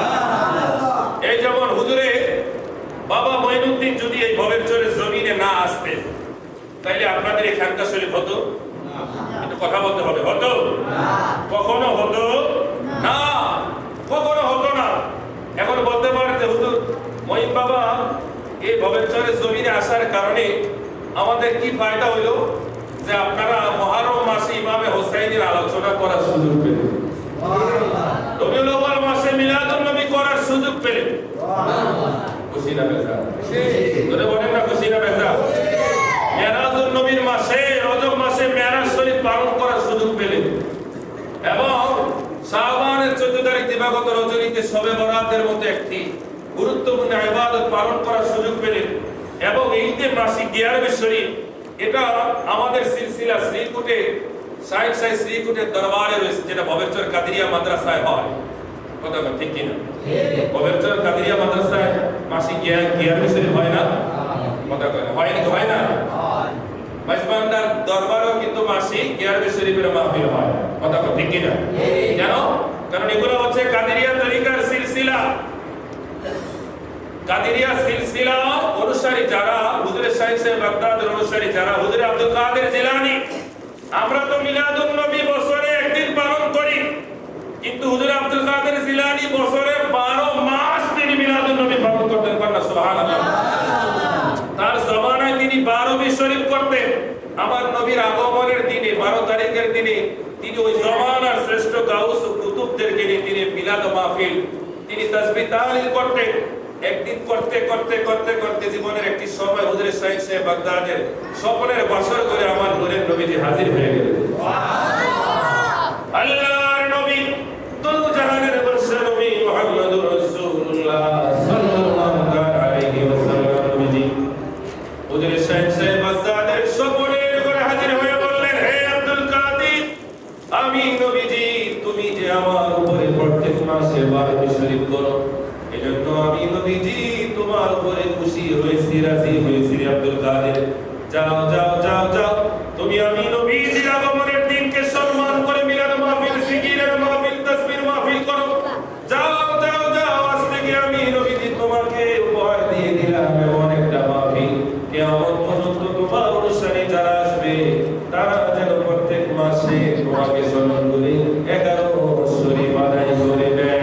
এই যেমন হুজুরে বাবা মঈনুদ্দিন যদি এই ভবের চরে জমিনে না আসতেন, তাইলে আপনাদের এই খানকা শরীফ হতো? একটু কথা বলতে হবে, হতো? কখনো হতো না, কখনো হতো না। এখন বলতে পারেন যে হুজুর মঈন বাবা এই ভবের চরে জমিনে আসার কারণে আমাদের কি ফায়দা হইলো, যে আপনারা মুহররম মাসে ইমামে হোসাইনের আলোচনা করার সুযোগ পেলেন, রবিউল আউয়াল মাসে মিলাদুন নবী করার সুযোগ পেলেন। খুশি না বেজা? তোরে বলেন না খুশি না বেজা? মেরাজুন নবীর মাসে, রজব মাসে মেরাজ শরীফ পালন করার সুযোগ পেলেন, এবং শাবানের 14 তারিখ দিবাগত রজনীতে শবে বরাতের মতো একটি গুরুত্বপূর্ণ ইবাদত পালন করার সুযোগ পেলেন, এবং ঈদে মাসিক গিয়ারবে শরীফ, এটা আমাদের সিলসিলা শ্রীকুটে শাইখ সাহেব শ্রীকুটের দরবারে রয়েছে, যেটা ভবেরচর কাদেরিয়া মাদ্রাসায় হয়। কথা ঠিক কিনা? ভবেরচর কাদেরিয়া মাদ্রাসায় মাসিক গিয়ারবে শরীফ হয় না? কথা হয় না? হয় না? মাইজবান্ডার দরবারেও কিন্তু মাসিক গিয়ারবে শরীফের মাহফিল হয়। কথা ঠিক কিনা? কেন? কারণ এগুলো হচ্ছে কাদেরিয়া তরিকার সিলসিলা। কাদেরিয়া সিলসিলা অনুসারী যারা, হুজুরে শাইখ সাহেব বাগদাদের অনুসারী যারা, হুজুরে আব্দুল কাদের জিলানী, আমরা তো মিলাদুন নবী বছরে একদিন পালন করি, কিন্তু হুজুরে আব্দুল কাদের জিলানী বছরে 12 মাস তিনি মিলাদুন নবী পালন করতেন। কন্যা সুবহানাল্লাহ। তার জমানায় তিনি 12 শরীফ করতেন। আমার নবীর আগমনের দিনে 12 তারিখের দিনে তিনি ওই জমানার শ্রেষ্ঠ গাউস ও কুতুবদেরকে নিয়ে তিনি মিলাদ মাহফিল, তিনি তাসবিহ তাহলিল করতেন। একদিন করতে করতে করতে করতে জীবনের একটি সময় হুজুরে শাইখ সাহেব বাগদাদের স্বপ্নের বাসর করে আমার নূরের নবীজি হাজির হয়ে গেলেন। আল্লাহর নবী, দুল জাহানের বাদশা নবী মুহাম্মদুর রাসূলুল্লাহ সাল্লাল্লাহু আলাইহি ওয়াসাল্লাম নবীজি হুজুরে শাইখ সাহেব বাগদাদের স্বপ্নের করে হাজির হয়ে বললেন, হে আব্দুল কাদের, আমি নবীজি, তুমি যে আমার উপরে প্রত্যেক মাসে 12 শরীফ করো, এজন্য আমি নবীজি তোমার উপরে খুশি হয়েছি, রাজি হয়েছি। আব্দুল কাদের, যাও যাও যাও যাও, তুমি আমি নবীজির আগমনের দিনকে সম্মান করে মিলাদ মাহফিল, জিকিরের মাহফিল, তাসবিহের মাহফিল করো। যাও যাও যাও, আজ থেকে আমি নবীজি তোমাকে উপহার দিয়ে দিলাম এমন একটা মাহফিল, কিয়ামত পর্যন্ত তোমার অনুসারী যারা আসবে তারা যেন প্রত্যেক মাসে তোমাকে স্মরণ করে 11 শরীফ আদায় করে দেয়।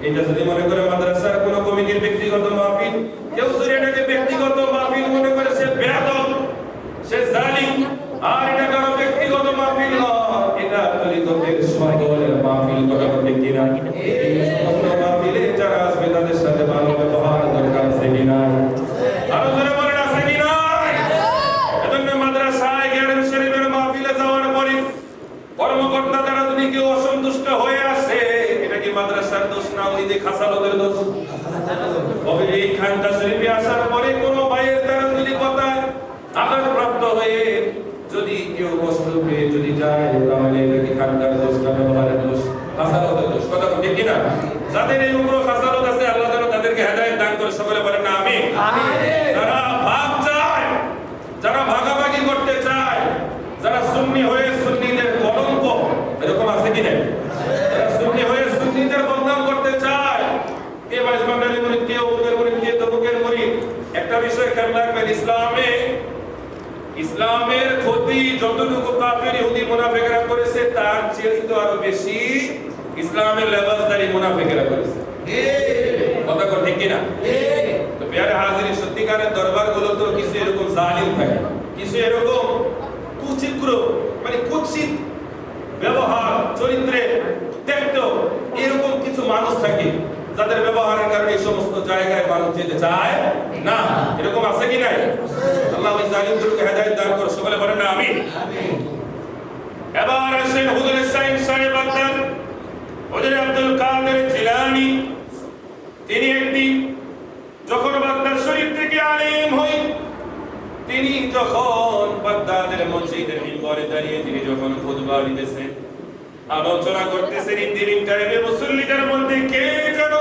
এটা যদি মনে করে মাদ্রাসার কোনো কমিটির ব্যক্তিগত মাহফিল, কেউ যদি এটাকে ব্যক্তিগত মাহফিল মনে করে, সে বেয়াদব, সে জালিম। আর এটা কারো ব্যক্তিগত মাহফিল নয়, এটা তরিকতের সকলের মাহফিল। কথা বলতে কিনা? এই সমস্ত মাহফিলে যারা আসবে তাদের সাথে ভালো ব্যবহার দরকার আছে কিনা? আরো জোরে বলেন, আছে কিনা? এজন্য মাদ্রাসায় গিয়ারবে শরীফের মাহফিলে যাওয়ার পরে কর্মকর্তা যারা যদি কেউ অসন্তুষ্ট হয়ে আসে, এটা কি মাদ্রাসার দোষ না, ওই যে খাসালতের দোষ? তবে এই খানকা শরীফে আসার পরে কোনো ভাইয়ের দ্বারা যদি কথায় আঘাতপ্রাপ্ত হয়ে যদি কেউ কষ্ট পেয়ে যদি যায়, তাহলে এটা কি খানকার দোষ না, ব্যবহারের দোষ, খাসালতের দোষ? কথা ঠিক কি না? যাদের এই উপর খাসালত আছে, আল্লাহ যেন তাদেরকে হেদায়েত দান করে। সকলে বলেন না আমিন। যারা ভাগ চায়, যারা ভাগাভাগি করতে চায়, যারা সুন্নি হয়ে সুন্নিদের কলঙ্ক, এরকম আছে কি না? যারা সুন্নি হয়ে সুন্নিদের বদনাম করতে চায়, কে মাইজবান্ডারি মুরিদ, কে অমুকের মুরিদ, কে তমুকের মুরিদ। একটা বিষয় খেয়াল রাখবেন, ইসলামের ক্ষতি যতটুকু কাফের ইহুদি মুনাফিকরা করেছে, তার চেয়ে তো আরো বেশি ইসলামের লেবাসদারি মুনাফিকেরা করেছে। কথা কর ঠিক কিনা? তো প্রিয় হাজির, সত্যিকারের দরবারগুলো তো কিছু এরকম জালিম থাকে, কিছু এরকম কুচিত্র মানে কুৎসিত ব্যবহার চরিত্রে দেখতো এরকম কিছু মানুষ থাকে যাদের ব্যবহারের কারণে এই সমস্ত জায়গায় মানুষ যেতে চায় না। এরকম আছে কি নাই? আল্লাহ ওই জালিমগুলোকে হেদায়েত দান করুন। সকলে বলেন না আমিন। এবার আসেন হুজুর সাইন সাহেব বাগদাদ, হুজুর আব্দুল কাদের জিলানী। তিনি একদিন যখন বাগদাদ শরীফ থেকে আলেম হই, তিনি যখন বাগদাদের মসজিদের মিম্বরে দাঁড়িয়ে তিনি যখন খুতবা দিতেছেন, আলোচনা করতেছেন, ইন্দিরিম টাইমে মুসল্লিদের মধ্যে কে যেন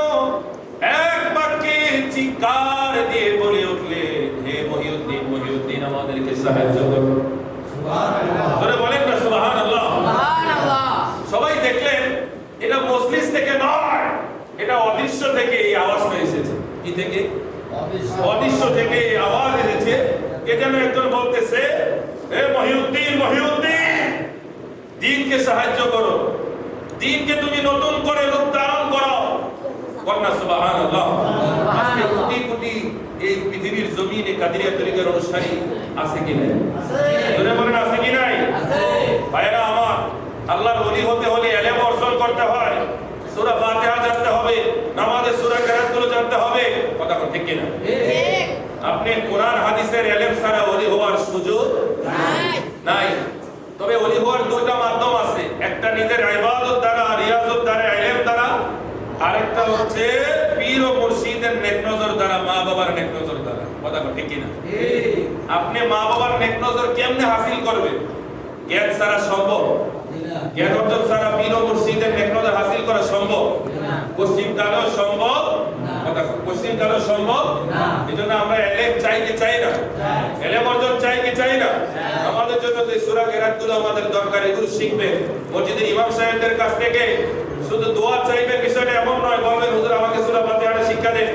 এক বাক্যে চিৎকার দিয়ে বলে উঠলে, হে মহিউদ্দিন, মহিউদ্দিন আমাদেরকে সাহায্য করো। সুবহানাল্লাহ। জোরে বলেন না সুবহানাল্লাহ। সুবহানাল্লাহ। সবাই দেখলেন এটা মজলিস থেকে নয়, এটা অদৃশ্য থেকে এই আওয়াজটা এসেছে। কি থেকে? অদৃশ্য থেকে এই আওয়াজ এসেছে। কে যেন একজন বলতেছে, হে মহিউদ্দিন, মহিউদ্দিন, দ্বীনকে সাহায্য করো, দ্বীনকে তুমি নতুন করে রূপধারণ করো। কন্যা সুবহানাল্লাহ। আজকে কোটি কোটি এই পৃথিবীর জমিনে কাদেরিয়া তরিকার অনুসারী আছে কি নাই? জোরে বলেন আছে কি নাই? ভাইরা আমার, আল্লাহর ওলি হতে হলে ইলম অর্জন করতে হয়, সূরা ফাতিহা জানতে হবে, নামাজের সূরা কেরাতগুলো জানতে হবে। কথা ঠিক কি না? ঠিক। আপনি কোরআন হাদিসের ইলম ছাড়া ওলি হওয়ার সুযোগ নাই। তবে ওলি হওয়ার দুইটা মাধ্যম আছে, একটা নিজের ইবাদত দ্বারা, রিয়াজত দ্বারা, ইলম দ্বারা, আরেকটা হচ্ছে পীর ও মুর্শিদের নেক নজর দ্বারা, মা বাবার নেক নজর দ্বারা। কথা ঠিক কি না? ঠিক। আপনি মা বাবার নেক নজর কেমনে হাসিল করবেন? জ্ঞান ছাড়া সম্ভব? জ্ঞান অর্জন ছাড়া পীর ও মুর্শিদের নেক নজর হাসিল করা সম্ভব? পশ্চিম কালেও সম্ভব, কথা পশ্চিম কালেও সম্ভব। এজন্য আমরা ইলম চাই কি চাই না? ইলম অর্জন চাই কি চাই না? আমাদের জন্য যে সূরা কেরাতগুলো আমাদের দরকার, এগুলো শিখবেন। মসজিদের ইমাম সাহেবদের কাছ থেকে শুধু দোয়া চাইবেন, বিষয়টা এমন নয়। বলবেন হুজুর আমাকে সূরা ফাতিহাটা শিক্ষা দেন,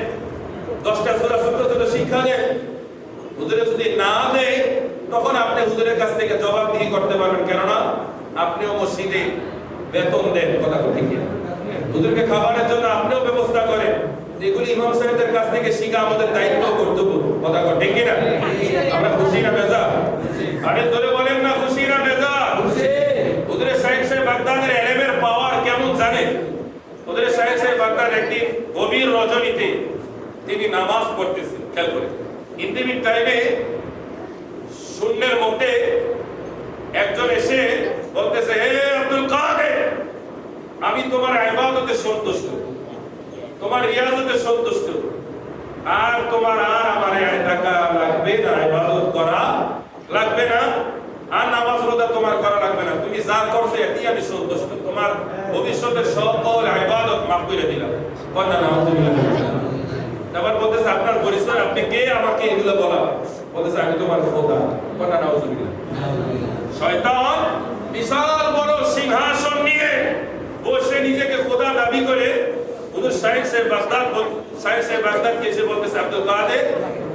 10টা সূরা ছোট ছোট শিক্ষা দেন। হুজুরে যদি না দেয়, তখন আপনি হুজুরের কাছ থেকে জবাবদিহি করতে পারবেন, কেননা আপনিও মসজিদে বেতন দেন। কথা ঠিক না? হুজুরকে খাবারের জন্য আপনিও ব্যবস্থা করেন। এগুলি ইমাম সাহেবদের কাছ থেকে শিখা আমাদের দায়িত্ব, কর্তব্য। কথা ঠিক না? আমরা খুশি না বেজার? আরে জোরে বলেন না খুশি না বেজার? খুশি। হুজুরে শাইখ সাহেব বাগদাদের ইলমের পাওয়ার কেমন জানেন? হুজুরে শাইখ সাহেব বাগদাদ একদিন গভীর রজনীতে তিনি নামাজ পড়তেছেন, খেয়াল করে। ইন্টিমিট টাইমে শূন্যের মধ্যে একজন এসে বলতেছে, হে আব্দুল কাদের, আমি তোমার ইবাদতে সন্তুষ্ট, তোমার রিয়াজতে সন্তুষ্ট, আর তোমার আর আমার টাকা লাগবে না, ইবাদত করা লাগবে না, আর নামাজ রোজা তোমার করা লাগবে না। তুমি যা করছো এতেই আমি সন্তুষ্ট, তোমার ভবিষ্যতের সকল ইবাদত মাফ করে দিলাম। কন্যা নাউজুবিল্লাহ। তারপর বলতেছে, আপনার পরিচয়, আপনি কে আমাকে এগুলো বলা? বলতেছে, আমি তোমার খোদা। কন্যা নাউজুবিল্লাহ। শয়তান বিশাল বড় সিংহাসন নিয়ে বসে নিজেকে খোদা দাবি করে হুজুর শাইখ সাহেব বাগদাদকে এসে বলতেছে, আব্দুল কাদের,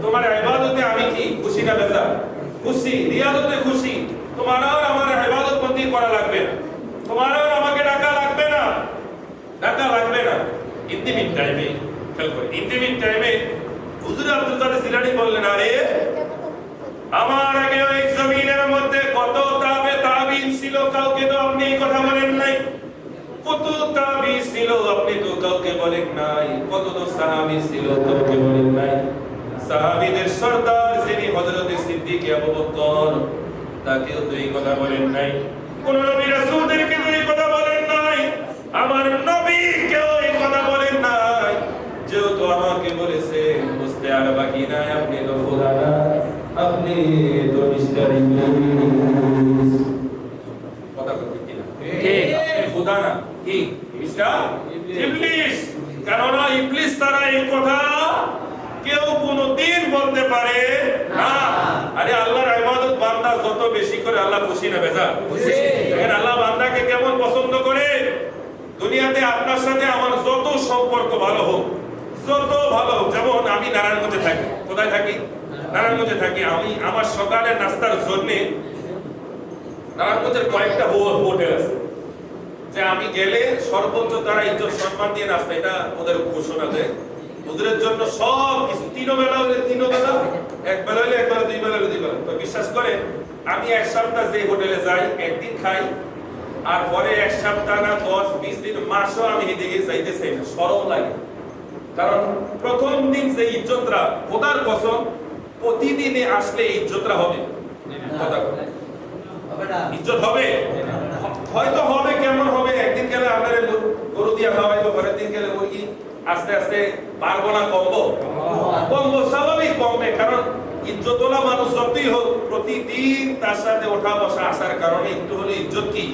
তোমার ইবাদতে আমি কি খুশি না বেজার? খুশি। রিয়াজতে খুশি। তোমার আর আমার ইবাদত বন্দি করা লাগবে না, তোমার আর আমাকে ডাকা লাগবে না, ডাকা লাগবে না। ইন্টিমিট টাইমে, খেয়াল করে, ইন্টিমিট টাইমে হুজুর আব্দুল কাদের জিলানী বললেন, আরে আমার আগে ওই জমিনের মধ্যে কত তাবিঈন ছিল, কাউকে তো আপনি এই কথা বলেন নাই। কত তাবিঈন ছিল, আপনি তো কাউকে বলেন নাই। কত তো সাহাবী ছিল, কাউকে বলেন নাই। সাহাবীদের সরদার যিনি হযরত সিদ্দিক আবু বকর, তাকেও তো এই কথা বলেন নাই। কোন নবী রাসূলদেরকে তো এই কথা বলেন নাই। আমার নবীকেও এই কথা বলেন নাই। যেহেতু আমাকে বলেছেন, বুঝতে আর বাকি নাই, আপনি তো খোদা না, আপনি তো মিস্টার ইবলিস। কথা বলতে কি না? ঠিক। আপনি খোদা না, কি মিস্টার ইবলিস। কারণ ইবলিস তারা এই কথা কেউ কোনদিন বলতে পারে না। আরে আল্লাহর ইবাদত বান্দা যত বেশি করে, আল্লাহ খুশি না বেজার? খুশি। দেখেন আল্লাহ বান্দাকে কেমন পছন্দ করে। দুনিয়াতে আপনার সাথে আমার যত সম্পর্ক ভালো হোক, যত ভালো হোক, যেমন আমি নারায়ণগঞ্জে থাকি। কোথায় থাকি? নারায়ণগঞ্জে থাকি। আমি আমার সকালে নাস্তার জন্য নারায়ণগঞ্জের কয়েকটা হোটেল আছে, যে আমি গেলে সর্বোচ্চ তারা ইজ্জত সম্মান দিয়ে নাচবে, এটা ওদের ঘোষণা দেয়। ওদের জন্য সব কিছু, তিন বেলা হলে তিন বেলা, এক বেলা হলে এক বেলা, দুই বেলা হলে দুই বেলা। তো বিশ্বাস করে আমি এক সপ্তাহ যে হোটেলে যাই একদিন খাই, আর পরে এক সপ্তাহ না 10-20 দিন মাসও আমি এদিকে যাইতে চাই না, শরম লাগে। কারণ প্রথম দিন যে ইজ্জতরা, খোদার কসম প্রতিদিনে আসলে ইজ্জতরা হবে, কথা ইজ্জত হবে, হয়তো হবে। কেমন হবে? একদিন গেলে আপনার গরু দিয়ে খাওয়াইবো, পরের দিন গেলে মুরগি, আস্তে আস্তে পারবো না, কমবো, কমবো, স্বাভাবিক কমবে। কারণ ইজ্জতওয়ালা মানুষ যতই হোক প্রতিদিন তার সাথে ওঠা বসা আসার কারণে একটু হলে ইজ্জত কি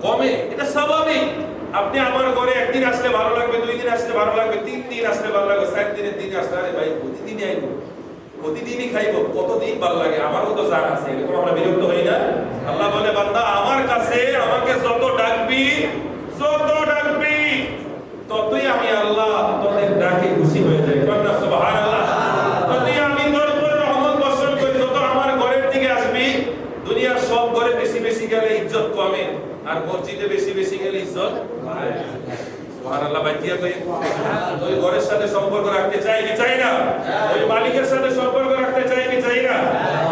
কমে, এটা স্বাভাবিক। আপনি আমার ঘরে একদিন আসলে ভালো লাগবে, 2 দিন আসলে ভালো লাগবে, 3 দিন আসলে ভালো লাগবে, 4 দিনের দিন আসলে আরে ভাই প্রতিদিনই আইবো, প্রতিদিনই খাইবো, কতদিন ভালো লাগে। আমারও তো জান আছে, এরকম আমরা বিরক্ত হই না? আল্লাহ বলে বান্দা আমার কাছে আমাকে যত ডাকবি ততই আমি আল্লাহ তোদের ডাকে খুশি হয়ে যাই। কন্যা সুবহানাল্লাহ। ততই আমি তোর উপরে রহমত বর্ষণ করি। যত আমার ঘরের দিকে আসবি, দুনিয়ার সব ঘরে বেশি বেশি গেলে ইজ্জত কমে, আর মসজিদে বেশি বেশি গেলে ইজ্জত বাড়ে। সুবহানাল্লাহ। বাইতিয়া কই ওই ঘরের সাথে সম্পর্ক রাখতে চাই কি চাই না? ওই মালিকের সাথে সম্পর্ক রাখতে চাই কি চাই না?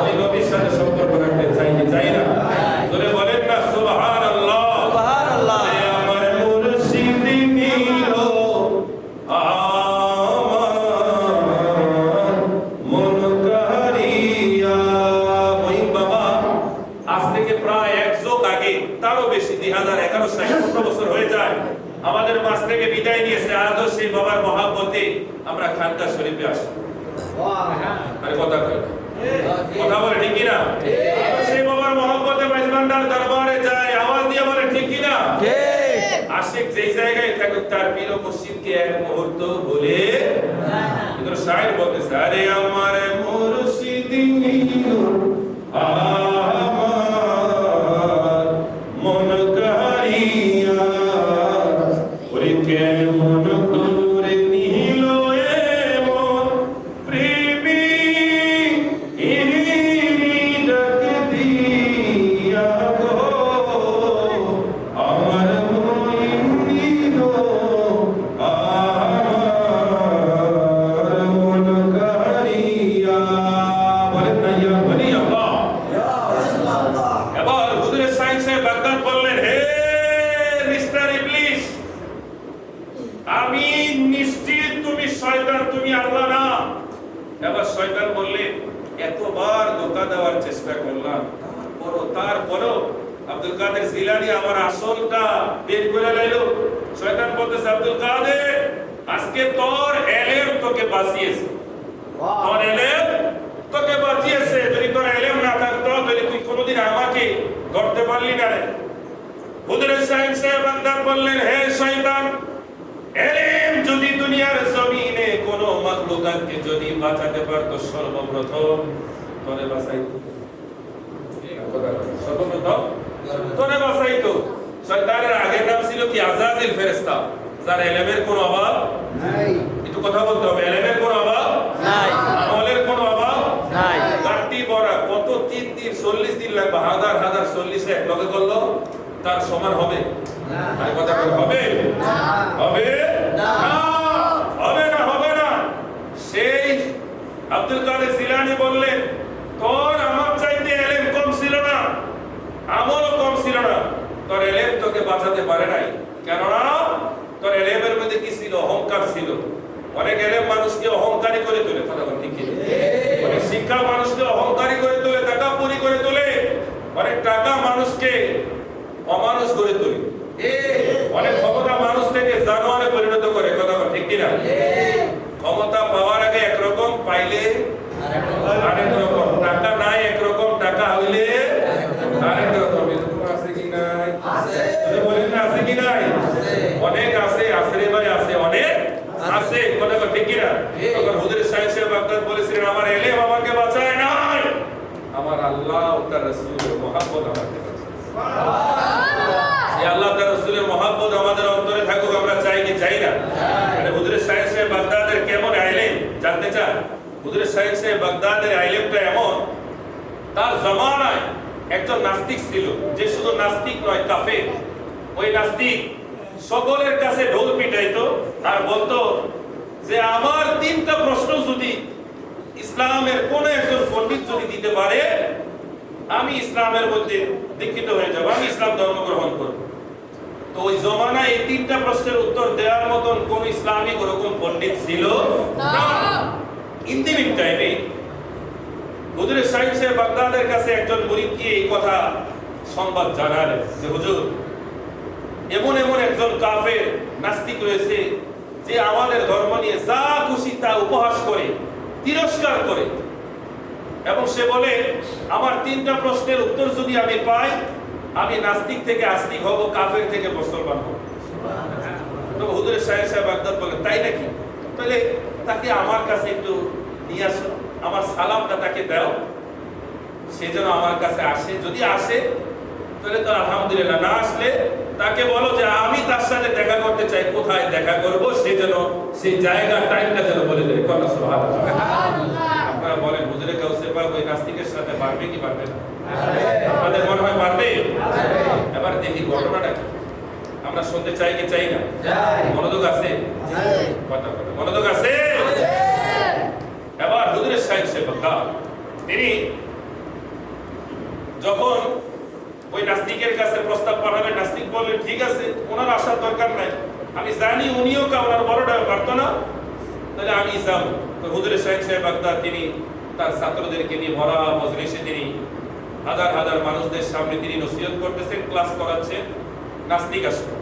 ওই নবীর সাথে সম্পর্ক রাখতে চাই কি চাই না? জোরে বলেন না সুবহানাল্লাহ। সুবহানাল্লাহ। আমার মুর্শিদ নীল আমার মন কারিয়া। ওই বাবা আজ থেকে প্রায় 1 যুগ আগে, তারও বেশি, 2011 সালে, 15 বছর হয়ে যায় আমাদের মাঝ থেকে বিদায় নিয়েছে। আজও সেই বাবার মহাব্বতে আমরা খানকা শরীফে আসি। আরে কথা বলে ঠিক কিনা? সেই বাবার মহাব্বতে মেজবান্ডার দরবারে যায়, আওয়াজ দিয়ে বলে ঠিক কিনা? আশিক যেই জায়গায় থাকুক তার পীর ও মুর্শিদকে এক মুহূর্ত বলে কিন্তু শায়ের বলতেছে, আরে আমার মুর্শিদ আমার মন কারিয়া, ওরে কেমন করে নিল এমন প্রেমী ডাক দিয়া গো আমার মইন আমার মন কারিয়া। বলেন না ইয়া বলি আল্লাহ, ইয়া রাসূলুল্লাহ। এবার হুজুরে সাইয়েন্সে বাগদাদ বললেন, হে মিস্টার ইবলিস, আমি নিশ্চিত তুমি শয়তান, তুমি আল্লাহ না। এবার শয়তান বললে, এতবার ধোঁকা দেওয়ার চেষ্টা করলাম, তারপরও আব্দুল কাদের জিলানী আমার আসলটা বের করে লাইলো। শয়তান বলতেছে, আব্দুল কাদের আজকে তোর এলেম তোকে বাঁচিয়েছে, তোর এলেম তোকে বাঁচিয়েছে। যদি তোর এলেম না থাকতো তাহলে তুই কোনোদিন আমাকে ধরতে পারলি না রে। হুজুরে সাইয়েন্সে বাগদাদ বললেন, হে শয়তান, এলেম যদি দুনিয়ার জমিনে কোন মাখলুকাতকে যদি বাঁচাতে পারতো, সর্বপ্রথম তোরে বাঁচাইতো, সর্বপ্রথম তোরে বাঁচাইতো। শয়তানের আগের নাম ছিল কি? আযাজিল ফেরেশতা, যার এলেমের কোনো অভাব নাই। একটু কথা বলতে হবে, এলেমের কোনো অভাব নাই, আমলের কোনো অভাব নাই। গাঁটি বড়া কত 3 দিন 40 দিন লাগবে, হাজার হাজার 40 এক লগে করলো তার সমান হবে না? আর কথা বল, হবে না? হবে না, হবে না, হবে না। সেই আব্দুল কাদের জিলানী বললেন, তোর আমার চাইতে এলেম কম ছিল না, আমলও কম ছিল না, তোর এলেম তোকে বাঁচাতে পারে নাই। কেননা তোর এলেমের মধ্যে কি ছিল? অহংকার ছিল। অনেক এলেম মানুষকে অহংকারী করে তোলে, কথা বল ঠিক কিনা? অনেক শিক্ষা মানুষকে অহংকারী করে তোলে, টাকাপুরি করে তোলে। অনেক টাকা মানুষকে অমানুষ করে তোলে। অনেক ক্ষমতা মানুষ থেকে জানোয়ারে পরিণত করে, কথা বল ঠিক কিনা? ক্ষমতা পাওয়ার আগে একরকম, পাইলে আরেক রকম। টাকা নাই একরকম, টাকা হইলে আরেক রকম। এরকম আছে কি নাই? আছে। বলেন না আছে কি নাই? অনেক আছে, আছে রে ভাই, আছে, অনেক আছে, কথা বল ঠিক কিনা? তখন হুজুর সাইয়েন্সে বাগদাদ বলেছিলেন, আমার এলেম আমাকে বাঁচায় নাই, আমার আল্লাহ ও তার রাসূলের মহব্বত আমাকে বাঁচায়। সুবহানাল্লাহ। এই আল্লাহ তার রাসূলের মহব্বত আমাদের অন্তরে থাকুক, আমরা চাই কি চাই না? মানে হুজুর সাইয়েন্সে বাগদাদের কেমন ইলম জানতে চান? হুজুর সাইয়েন্সে বাগদাদের ইলমটা এমন, তার জামানায় একজন নাস্তিক ছিল, যে শুধু নাস্তিক নয়, কাফের। ওই নাস্তিক সকলের কাছে ঢোল পিটাইতো আর বলতো যে আমার 3টা প্রশ্ন যদি ইসলামের কোন একজন পণ্ডিত যদি দিতে পারে আমি ইসলামের মধ্যে দীক্ষিত হয়ে যাব, আমি ইসলাম ধর্ম গ্রহণ করব। তো ওই জমানায় এই 3টা প্রশ্নের উত্তর দেওয়ার মতন কোন ইসলামিক ওরকম পণ্ডিত ছিল না। ইন দি মিন টাইমে হুজুর শাইখ সাহেব বাগদাদের কাছে একজন মুরিদ গিয়ে এই কথা সংবাদ জানালেন যে হুজুর এমন এমন একজন কাফের নাস্তিক রয়েছে যে আমাদের ধর্ম নিয়ে যা খুশি তা উপহাস করে, তিরস্কার করে, এবং সে বলে আমার 3টা প্রশ্নের উত্তর যদি আমি পাই আমি নাস্তিক থেকে আস্তিক হব, কাফের থেকে মুসলমান হব। তো হুজুর শাইখ সাহেব বাগদাদ বলেন তাই নাকি, তাহলে তাকে আমার কাছে একটু নিয়ে আসো, আমার সালামটা তাকে দাও, সে যেন আমার কাছে আসে। যদি আসে তাহলে তো আলহামদুলিল্লাহ, না আসলে তাকে বলো যে আমি তার সাথে দেখা করতে চাই, কোথায় দেখা করব সে যেন সেই জায়গা টাইমটা যেন বলে দেয়। কথা সুবহানাল্লাহ। আপনারা বলেন হুজুরে কাউসে পাক ওই নাস্তিকের সাথে পারবে কি পারবে না? আপনাদের মনে হয় পারবে? এবার দেখি ঘটনাটা কি, আমরা শুনতে চাই কি চাই না? মনোযোগ আছে? মনোযোগ আছে? এবার হুজুরের শাইখ সাহেব বাগদাদ তিনি যখন ওই নাস্তিকের কাছে প্রস্তাব পাঠাবেন, নাস্তিক বললেন ঠিক আছে, ওনার আসার দরকার নাই, আমি জানি উনিও ওনার বড়টা পারতো না, তাহলে আমি যাব। তো হুজুরের শাইখ সাহেব বাগদাদ তিনি তার ছাত্রদেরকে নিয়ে ভরা মজলিসে তিনি হাজার হাজার মানুষদের সামনে তিনি নসিহত করতেছেন, ক্লাস করাচ্ছেন। নাস্তিক আসলো,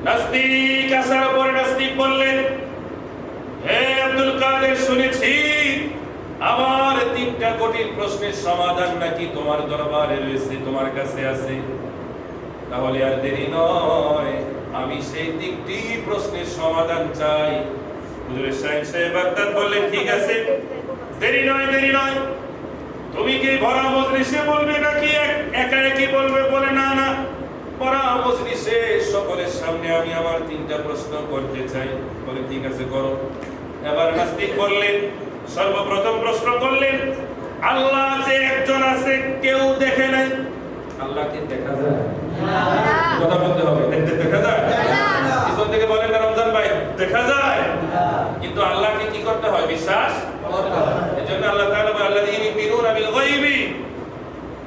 নাস্তিক আসার পরে নাস্তিক বললেন হে আব্দুল কাদের, শুনেছি আমার 3টা কঠিন প্রশ্নের সমাধান নাকি তোমার দরবারে রয়েছে, তোমার কাছে আছে, তাহলে আর দেরি নয়, আমি সেই 3টি প্রশ্নের সমাধান চাই। হুজুর শাইখ সাহেব বাগদাদ বললেন ঠিক আছে, দেরি নয়, দেরি নয়, তুমি কি ভরা মজলিসে বলবে নাকি একা একই বলবে? বলে না না, ভরা মজলিসে সকলের সামনে আমি আমার 3টা প্রশ্ন করতে চাই। বলে ঠিক আছে করো। এবার নাস্তিক বললেন, সর্বপ্রথম প্রশ্ন করলেন আল্লাহ যে একজন আছে কেউ দেখে নাই, আল্লাহকে দেখা যায়? কথা বলতে হবে, দেখতে দেখা যায়? পিছন থেকে বলেন না রমজান ভাই, দেখা যায়, কিন্তু আল্লাহকে কি করতে হয়? বিশ্বাস করতে হয়। এজন্য আল্লাহ তাআলা বলেন আল্লাযীনা ইউমিনুনা বিল গায়বি,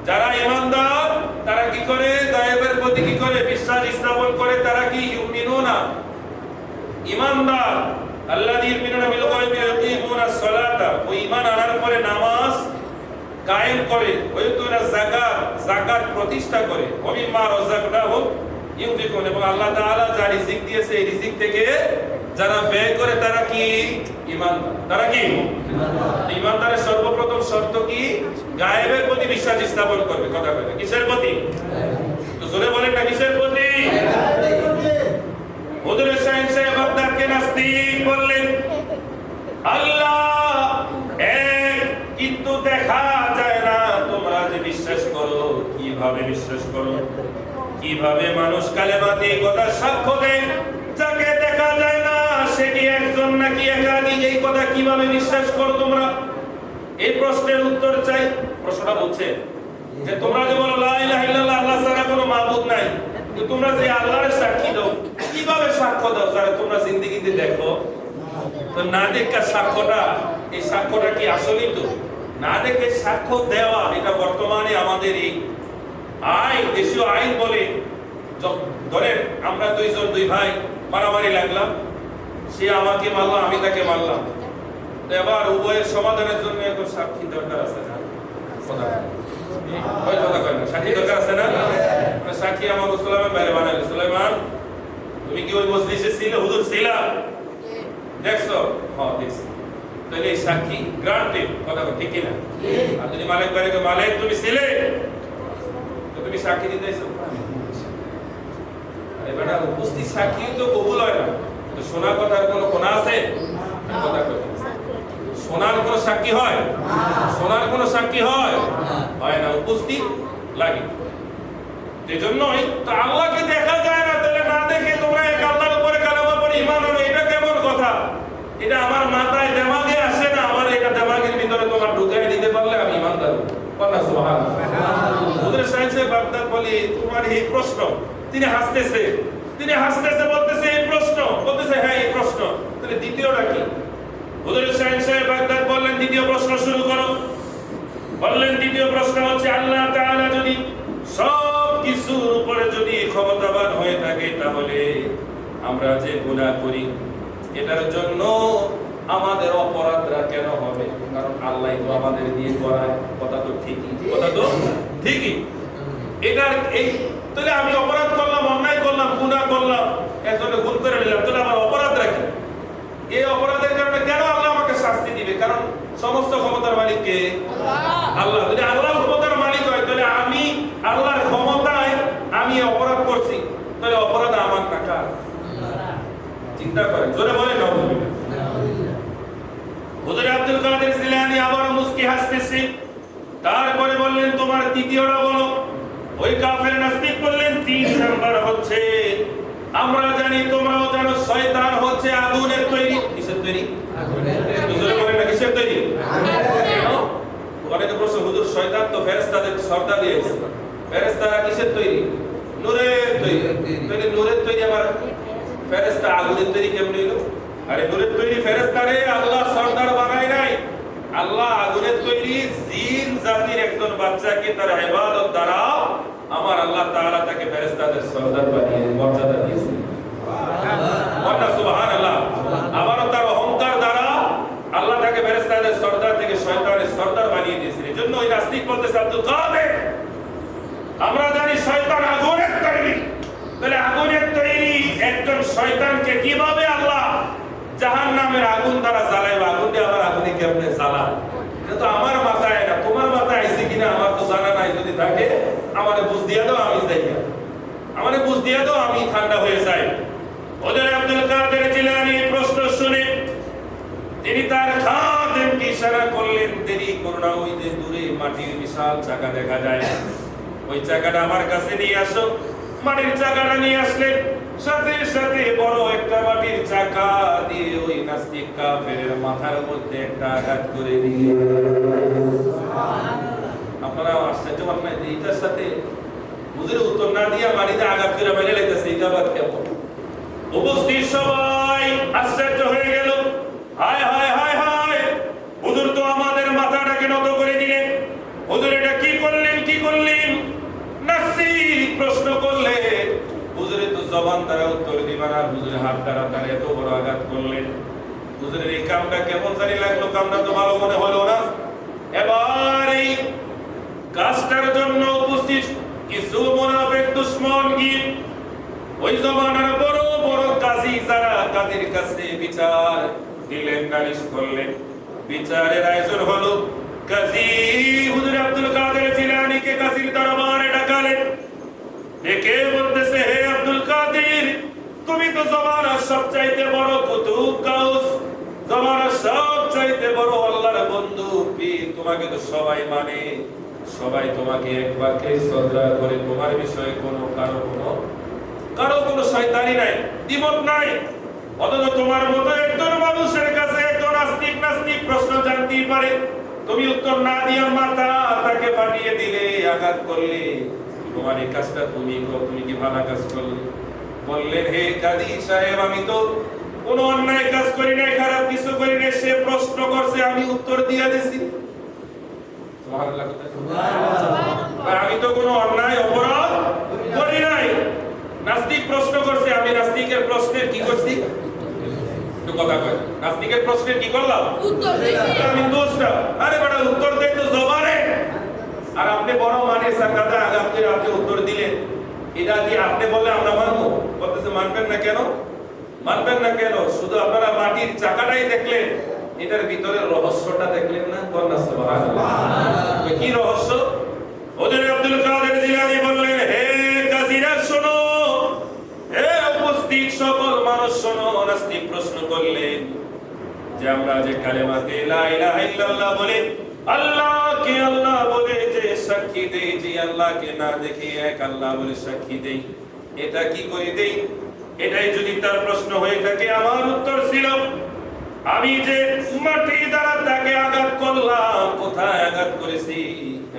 যারা ঈমানদার তারা কি করে? গায়েবের প্রতি কি করে? বিশ্বাস স্থাপন করে। তারা কি? ইউমিনুনা, ঈমানদার। আল্লাযীনা ইউমিনুনা বিল গায়বি ওয়া ইয়াকিমুনাস সালাতা, ওই ঈমান আনার পরে নামাজ কায়েম করে, ওই তুরা যাকাত, যাকাত প্রতিষ্ঠা করে, ওয়া মিম্মা রাযাকনাহুম ইউনফিকুন, এবং আল্লাহ তাআলা যা রিজিক দিয়েছে এই রিজিক থেকে যারা ব্যয় করে তারা কি? ঈমানদার। তারা কি? ঈমানদার। ঈমানদারের সর্বপ্রথম শর্ত কি? গায়েবের প্রতি বিশ্বাস স্থাপন করবে। কথা বলে কিসের প্রতি? তো জোরে বলেন না, কিসের প্রতি? হুজুর শাইখ সাহেব বাগদাদকে নাস্তিক বললেন আল্লাহ এক, কিন্তু দেখা যায় না। তোমরা যে বিশ্বাস করো, কিভাবে বিশ্বাস করো? কিভাবে মানুষ কালেমা দিয়ে কথা সাক্ষ্য দেয় যাকে দেখা যায় না সে কি একজন নাকি একাধিক? এই কথা কিভাবে বিশ্বাস করো তোমরা? এই প্রশ্নের উত্তর চাই। প্রশ্নটা বলছে যে তোমরা যে বলো লা ইলাহা ইল্লাল্লাহ, আল্লাহ ছাড়া কোনো মাবুদ নাই, কিন্তু তোমরা যে আল্লাহর সাক্ষী দাও, কিভাবে সাক্ষ্য দাও যারা তোমরা জিন্দেগিতে দেখো? তো না দেখে সাক্ষ্যটা, এই সাক্ষ্যটা কি আসলেই? তো না দেখে সাক্ষ্য দেওয়া, এটা বর্তমানে আমাদের এই আইন, দেশীয় আইন বলে। ধরেন আমরা দুই ভাই মারামারি লাগলাম, সে আমাকে মারলো, আমি তাকে মারলাম, তো এবার উভয়ের সমাধানের জন্য এখন সাক্ষী দরকার আছে না? সাক্ষী দরকার আছে না? সাক্ষী আমার সুলাইমান বাইরে বানাইলো, সুলাইমান তুমি কি ওই মজলিসে ছিলে? হুজুর ছিলাম। দেখছো? হ্যাঁ দেখছি। তাহলে এই সাক্ষী গ্রান্টেড। কথা ঠিক কিনা? আর যদি মালিক বাইরে মালিক তুমি ছিলে, তো তুমি সাক্ষী দিতেছো। এবারে উপস্থিত সাক্ষী তো কবুল হয় না। তো শোনা কথার কোনো কোনা আছে? কথা কই শোনার কোনো সাক্ষী হয়? শোনার কোনো সাক্ষী হয়? হয় না, উপস্থিত লাগে। এজন্যই তো আল্লাহকে দেখা যায় না, তাহলে না দেখে তোমরা এক আল্লাহর উপরে কালেমা পড়ে ঈমান আনো, এটা কেমন কথা? এটা আমার মাথায় দেমাগে আসে না। আমার এটা দেমাগের ভিতরে তোমার ঢুকাই দিতে পারলে আমি ঈমানদার। কথা সুবহানাল্লাহ। হুজুর শাইখ সাহেব বাগদাদ বলে তোমার এই প্রশ্ন তিনি হাসতেছে বলতেছে এই প্রশ্ন, বলতেছে হ্যাঁ এই প্রশ্ন, তাহলে দ্বিতীয়টা কি? হুজুর শাহিন সাহেব বাগদাদ বললেন দ্বিতীয় প্রশ্ন শুরু করো। বললেন দ্বিতীয় প্রশ্ন হচ্ছে আল্লাহ তাআলা যদি সব কিছুর উপরে যদি ক্ষমতাবান হয়ে থাকে, তাহলে আমরা যে গুনাহ করি এটার জন্য আমাদের অপরাধরা কেন হবে? কারণ আল্লাহ তো আমাদের দিয়ে করায়। কথা তো ঠিকই। এটার এই তাহলে আমি অপরাধ করলাম, অন্যায় করলাম, গুনাহ করলাম, একজনে ভুল করে নিলাম, তাহলে আমার অপরাধরা কি? এই অপরাধের কারণে কেন আল্লাহ আমাকে শাস্তি দিবে? কারণ সমস্ত ক্ষমতার মালিক কে? আল্লাহ। যদি আল্লাহ ক্ষমতার মালিক হয়, তাহলে আমি আল্লাহর ক্ষমতায় আমি অপরাধ করছি, তাহলে অপরাধ আমার না কার? চিন্তা করেন, জোরে বলেন নাউজুবিল্লাহ। হুজুর আব্দুল কাদের জিলানী আবার মুস্কি হাসতেছে। তারপরে বললেন তোমার তৃতীয়টা বলো। ওই কাফের নাস্তিক বললেন 3 নাম্বার হচ্ছে আমরা জানি তোমরাও জানো শয়তান হচ্ছে আগুনের তৈরি। কিসের তৈরি? আগুনের। হুজুর বলেন না কিসের তৈরি? আগুনের। অনেকে প্রশ্ন, হুজুর শয়তান তো ফেরেশতাদের সর্দার দিয়েছে, ফেরেশতারা কিসের তৈরি? নূরের তৈরি। তাহলে নূরের তৈরি আবার ফেরেশতা আগুনের তৈরি কেমন হইলো? আরে নূরের তৈরি ফেরেশতারে আল্লাহ সর্দার বানায় নাই, আল্লাহ আগুনের তৈরি জিন জাতির একজন বাচ্চাকে তার ইবাদত দ্বারা আমার আল্লাহ তাআলা তাকে ফেরেশতাদের সর্দার বানিয়ে মর্যাদা দিয়েছেন। সুবহানাল্লাহ, সুবহানাল্লাহ। আবারও তার অহংকার দ্বারা আল্লাহ তাকে ফেরেশতাদের সর্দার থেকে শয়তানের সর্দার বানিয়ে দিয়েছেন। এজন্য ওই নাস্তিক বলতেছে আব্দুল কাদের আমরা জানি শয়তান আগুনের তৈরি, তাহলে আগুনের তৈরি একজন শয়তানকে কিভাবে আল্লাহ জাহান্নামের আগুন দ্বারা জ্বালাইবে? আগুন দিয়ে আবার আগুনে কেমনে জ্বালায়? এটা তো আমার মাথায় না, তোমার মাথায় আইছে কিনা আমার তো জানা নাই। যদি থাকে আমারে বুঝ দিয়া দাও, আমি যাই, আমারে বুঝ দিয়া দাও, আমি ঠান্ডা হয়ে যাই। হুজুর আব্দুল কাদের জিলানী প্রশ্ন শুনে তিনি তার খাদেমকে ইশারা করলেন, দেরি করো না, ওই যে দূরে মাটির বিশাল চাকা দেখা যায়, ওই চাকাটা আমার কাছে নিয়ে আসো। মাটির চাকাটা নিয়ে আসলেন, সাথে সাথে বড় একটা মাটির চাকা দিয়ে ওই নাস্তিক কাফেরের মাথার মধ্যে একটা আঘাত করে দিয়ে। আপনারা আশ্চর্য ভাবনা যে এটার সাথে হুজুরের উত্তর না দিয়া মাটিতে আঘাত করে মেরে লাইতেছে, এটা আবার কেমন? উপস্থিত সবাই আশ্চর্য হয়ে গেল। হায় হায় হায় হায়, হুজুর তো আমাদের মাথাটাকে নত করে দিলেন, হুজুর এটা কি করলেন, কি করলেন? নাস্তিক প্রশ্ন করলে হুজুরে তো জবান দ্বারা উত্তর দিবা না, হুজুরে হাত দ্বারা তার এত বড় আঘাত করলেন। হুজুরের এই কামটা কেমন জানি লাগলো, কামটা তো ভালো মনে হলো না। এবার এই কাজটার জন্য উপস্থিত কিছু মুনাফিক দুশমন গিয়ে ওই জমানার বড় বড় কাজী যারা, কাজীর কাছে বিচার দিলেন, নালিশ করলেন। বিচারের আয়োজন হলো। কাজী হুজুর আব্দুল কাদের জিলানীকে কাজীর দরবারে ডাকালেন। ডেকে বলতেছে, হে আব্দুল কাদের, তুমি তো জমানার সবচাইতে বড় কুতুব গাউস, জমানার সবচাইতে বড় আল্লাহর বন্ধু পীর, তোমাকে তো সবাই মানে, সবাই তোমাকে এক বাক্যে শ্রদ্ধা করে, তোমার বিষয়ে কারো কোনো শয়তানি নাই, দ্বিমত নাই। অথচ তোমার মতো একজন মানুষের কাছে একজন নাস্তিক প্রশ্ন জানতেই পারে, তুমি উত্তর না দিয়ে মাথা তাকে পাঠিয়ে দিলে, আঘাত করলে, তোমার এই কাজটা তুমি কি ভালো কাজ করলে? বললেন, হে কাজী সাহেব, আমি তো কোনো অন্যায় কাজ করি নাই, খারাপ কিছু করি নাই, সে প্রশ্ন করছে আমি উত্তর দিয়ে দিছি। সুবহানাল্লাহ, সুবহানাল্লাহ। আমি তো কোনো অন্যায় অপরাধ করি নাই। নাস্তিক প্রশ্ন করছে, আমি নাস্তিকের প্রশ্নের কি করছি? একটু কথা কই, নাস্তিকের প্রশ্নের কি করলাম? উত্তর দিয়েছি। আমি দোষটা, আরে বড় উত্তর দেই তো জবানে। আর আপনি বড় মানে সাকাতে আঘাত করে আপনি উত্তর দিলেন, এটা কি আপনি বললে আমরা মানবো? বলতেছে মানবেন না কেন? মানবেন না কেন? শুধু আপনারা মাটির চাকাটাই দেখলেন, এটার ভিতরে রহস্যটা দেখলেন না? বলেন সুবহানাল্লাহ। কি রহস্য? হুজুর আব্দুল কাদের জিলানী বললেন, হে কাজীরা শোনো, হে উপস্থিত সকল মানুষ শোনো। নাস্তিক প্রশ্ন করলেন যে আমরা যে কালেমাতে লা ইলাহা ইল্লাল্লাহ বলে আল্লাহকে আল্লাহ বলে যে সাক্ষী দেই, যে আল্লাহকে না দেখে এক আল্লাহ বলে সাক্ষী দেই, এটা কি করে দেই? এটাই যদি তার প্রশ্ন হয়ে থাকে, আমার উত্তর ছিল আমি যে মাটি দ্বারা তাকে আঘাত করলাম, কোথায় আঘাত করেছি?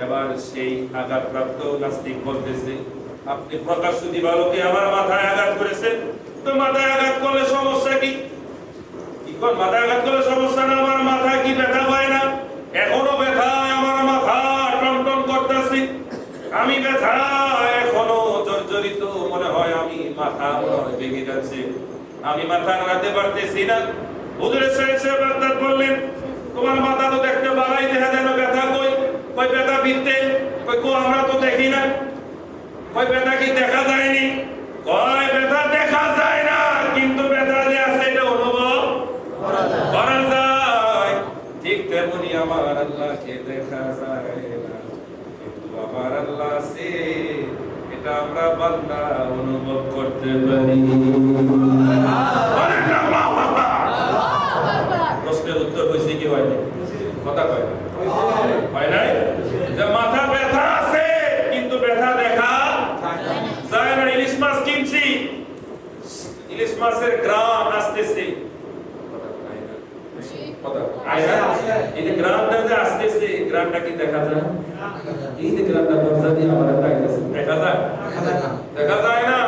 এবার সেই আঘাতপ্রাপ্ত নাস্তিক বলতেছে, আপনি প্রকাশ্য দিবালোকে আমার মাথায় আঘাত করেছেন, তো মাথায় আঘাত করলে সমস্যা কি? কি কোন মাথায় আঘাত করলে সমস্যা না? আমার মাথায় কি ব্যথা হয় না? এখনো ব্যথায় আমার মাথা টনটন করতেছি, আমি ব্যথায় এখনো জর্জরিত মনে হয়, আমি মাথা ভেঙে যাচ্ছে, আমি মাথা নাড়াতে পারতেছি না। হুজুর সাহেব বাগদাদ বললেন, তোমার মাথা তো দেখতে বালাই দেখা যায় না, ব্যথা কই? কই ব্যথা বিতে? কই কো আমরা তো দেখি না। কই ব্যথা কি দেখা যায়নি? কই ব্যথা দেখা যায় না, কিন্তু ব্যথা যে আছে এটা অনুভব করা যায়। ঠিক তেমনি আমার আল্লাহকে দেখা যায় না, কিন্তু আমার আল্লাহ আছে, এটা আমরা বান্দা অনুভব করতে পারি। প্রশ্নের উত্তর হয়েছে কি হয়নি? কথা কয় না, হয় নাই? যে মাথা ব্যথা আছে কিন্তু ব্যথা দেখা যায় না। ইলিশ মাছ কিনছি, ইলিশ মাছের গ্রাম আসতেছে, এই যে গ্রামটা যে আসতেছে, গ্রামটা কি দেখা যায়? এই যে গ্রামটা দরজা দিয়ে আমাদের দেখা যায়? দেখা যায় না।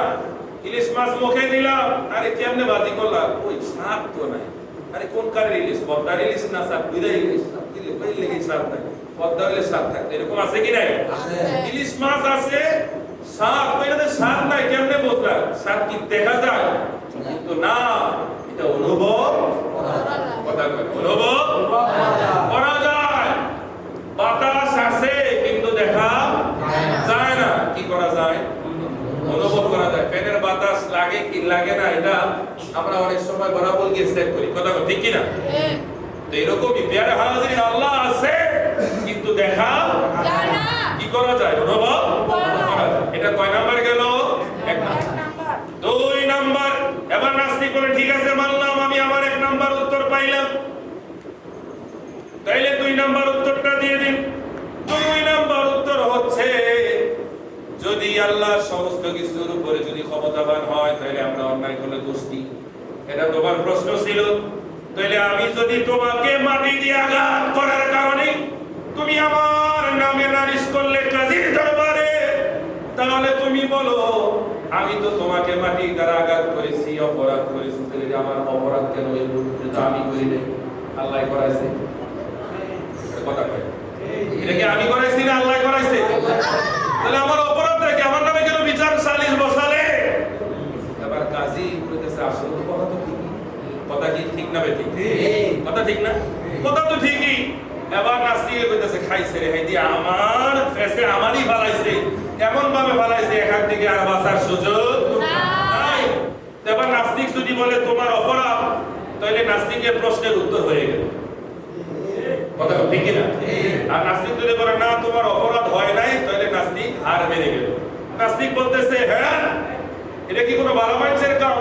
ইলিশ মাছ মুখে দিলাম, আরে কেমনে বাজি করলাম, ওই স্বাদ তো নাই। আরে কোন কারের ইলিশ? পদ্মার ইলিশ না স্বাদ? দুইটা ইলিশ দিলে কই লেগে স্বাদ নাই, পদ্মা হলে স্বাদ থাকতো, এরকম আছে কি নাই? ইলিশ মাছ আছে, স্বাদ কইলে স্বাদ নাই, কেমনে বুঝলা? স্বাদ কি দেখা যায়? কিন্তু না, এটা অনুভব কথা কয়, অনুভব করা যায়। বাতাস আছে কিন্তু দেখা যায় না, কি করা যায়? অনুভব করা যায়। ফ্যানের বাতাস লাগে কি লাগে না, এটা আমরা অনেক সময় বরাবর গিয়ে চেক করি, কথা ঠিক কি না? তো এরকমই পেয়ারে হাজির আল্লাহ আছে কিন্তু দেখা যায় না, কি করা যায়? অনুভব করা যায়। এটা কয় নাম্বার গেল? এক নাম্বার। দুই নাম্বার, এবার নাস্তিক বলে ঠিক আছে মানলাম, আমি আমার এক নাম্বার উত্তর পাইলাম, তাইলে দুই নাম্বার উত্তরটা দিয়ে দিন। দুই নাম্বার উত্তর হচ্ছে, যদি আল্লাহ সমস্ত কিছুর উপরে যদি ক্ষমতাবান হয়, তাহলে আমরা অন্যায় করলে দোষ কি? এটা তোমার প্রশ্ন ছিল। তাহলে আমি যদি তোমাকে মাটি দিয়ে আঘাত করার কারণে তুমি আমার নামে নালিশ করলে কাজীর দরবারে, তাহলে তুমি বলো আমি তো তোমাকে মাটি দ্বারা আঘাত করেছি, অপরাধ করেছি, তাহলে আমার অপরাধ কেন হইল? যেটা আমি করি নাই, আল্লাহ করাইছে। কথা কয়, এটা কি আমি করাইছি না আল্লাহ করাইছে? তাহলে আমার অপরাধটা কি? আমার নামে কেন বিচার সালিশ বসালে? এবার কাজী কইতেছে আসলে কথা তো ঠিক, কথা কি ঠিক না বেঠিক? কথা ঠিক না? কথা তো ঠিকই। এবার নাস্তিক কইতেছে খাইছে রে, হেদি আমার ফেসে আমারই ফালাইছে, এমন ভাবে ফালাইছে এখান থেকে আর বাঁচার সুযোগ নাই। এবার নাস্তিক যদি বলে তোমার অপরাধ, তাহলে নাস্তিকের প্রশ্নের উত্তর হয়ে গেল, কথা ঠিক কি না? আর নাস্তিক যদি বলে না তোমার অপরাধ হয় নাই, তাহলে নাস্তিক হার মেনে গেল। নাস্তিক বলতেছে হ্যাঁ, এটা কি কোনো ভালো মানুষের কাম?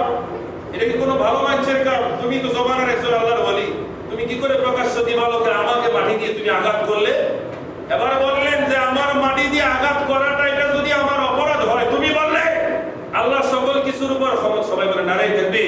এটা কি কোনো ভালো মানুষের কাম? তুমি তো জমানার একজন আল্লাহর ওয়ালি, তুমি কি করে প্রকাশ্য দিবালোকে আমাকে মাটি দিয়ে তুমি আঘাত করলে? এবার বললেন যে আমার মাটি দিয়ে আঘাত করাটা এটা যদি আমার অপরাধ হয়, তুমি বললে আল্লাহ সকল কিছুর উপর ক্ষমতা, সবাই বলে নারাই থাকবে।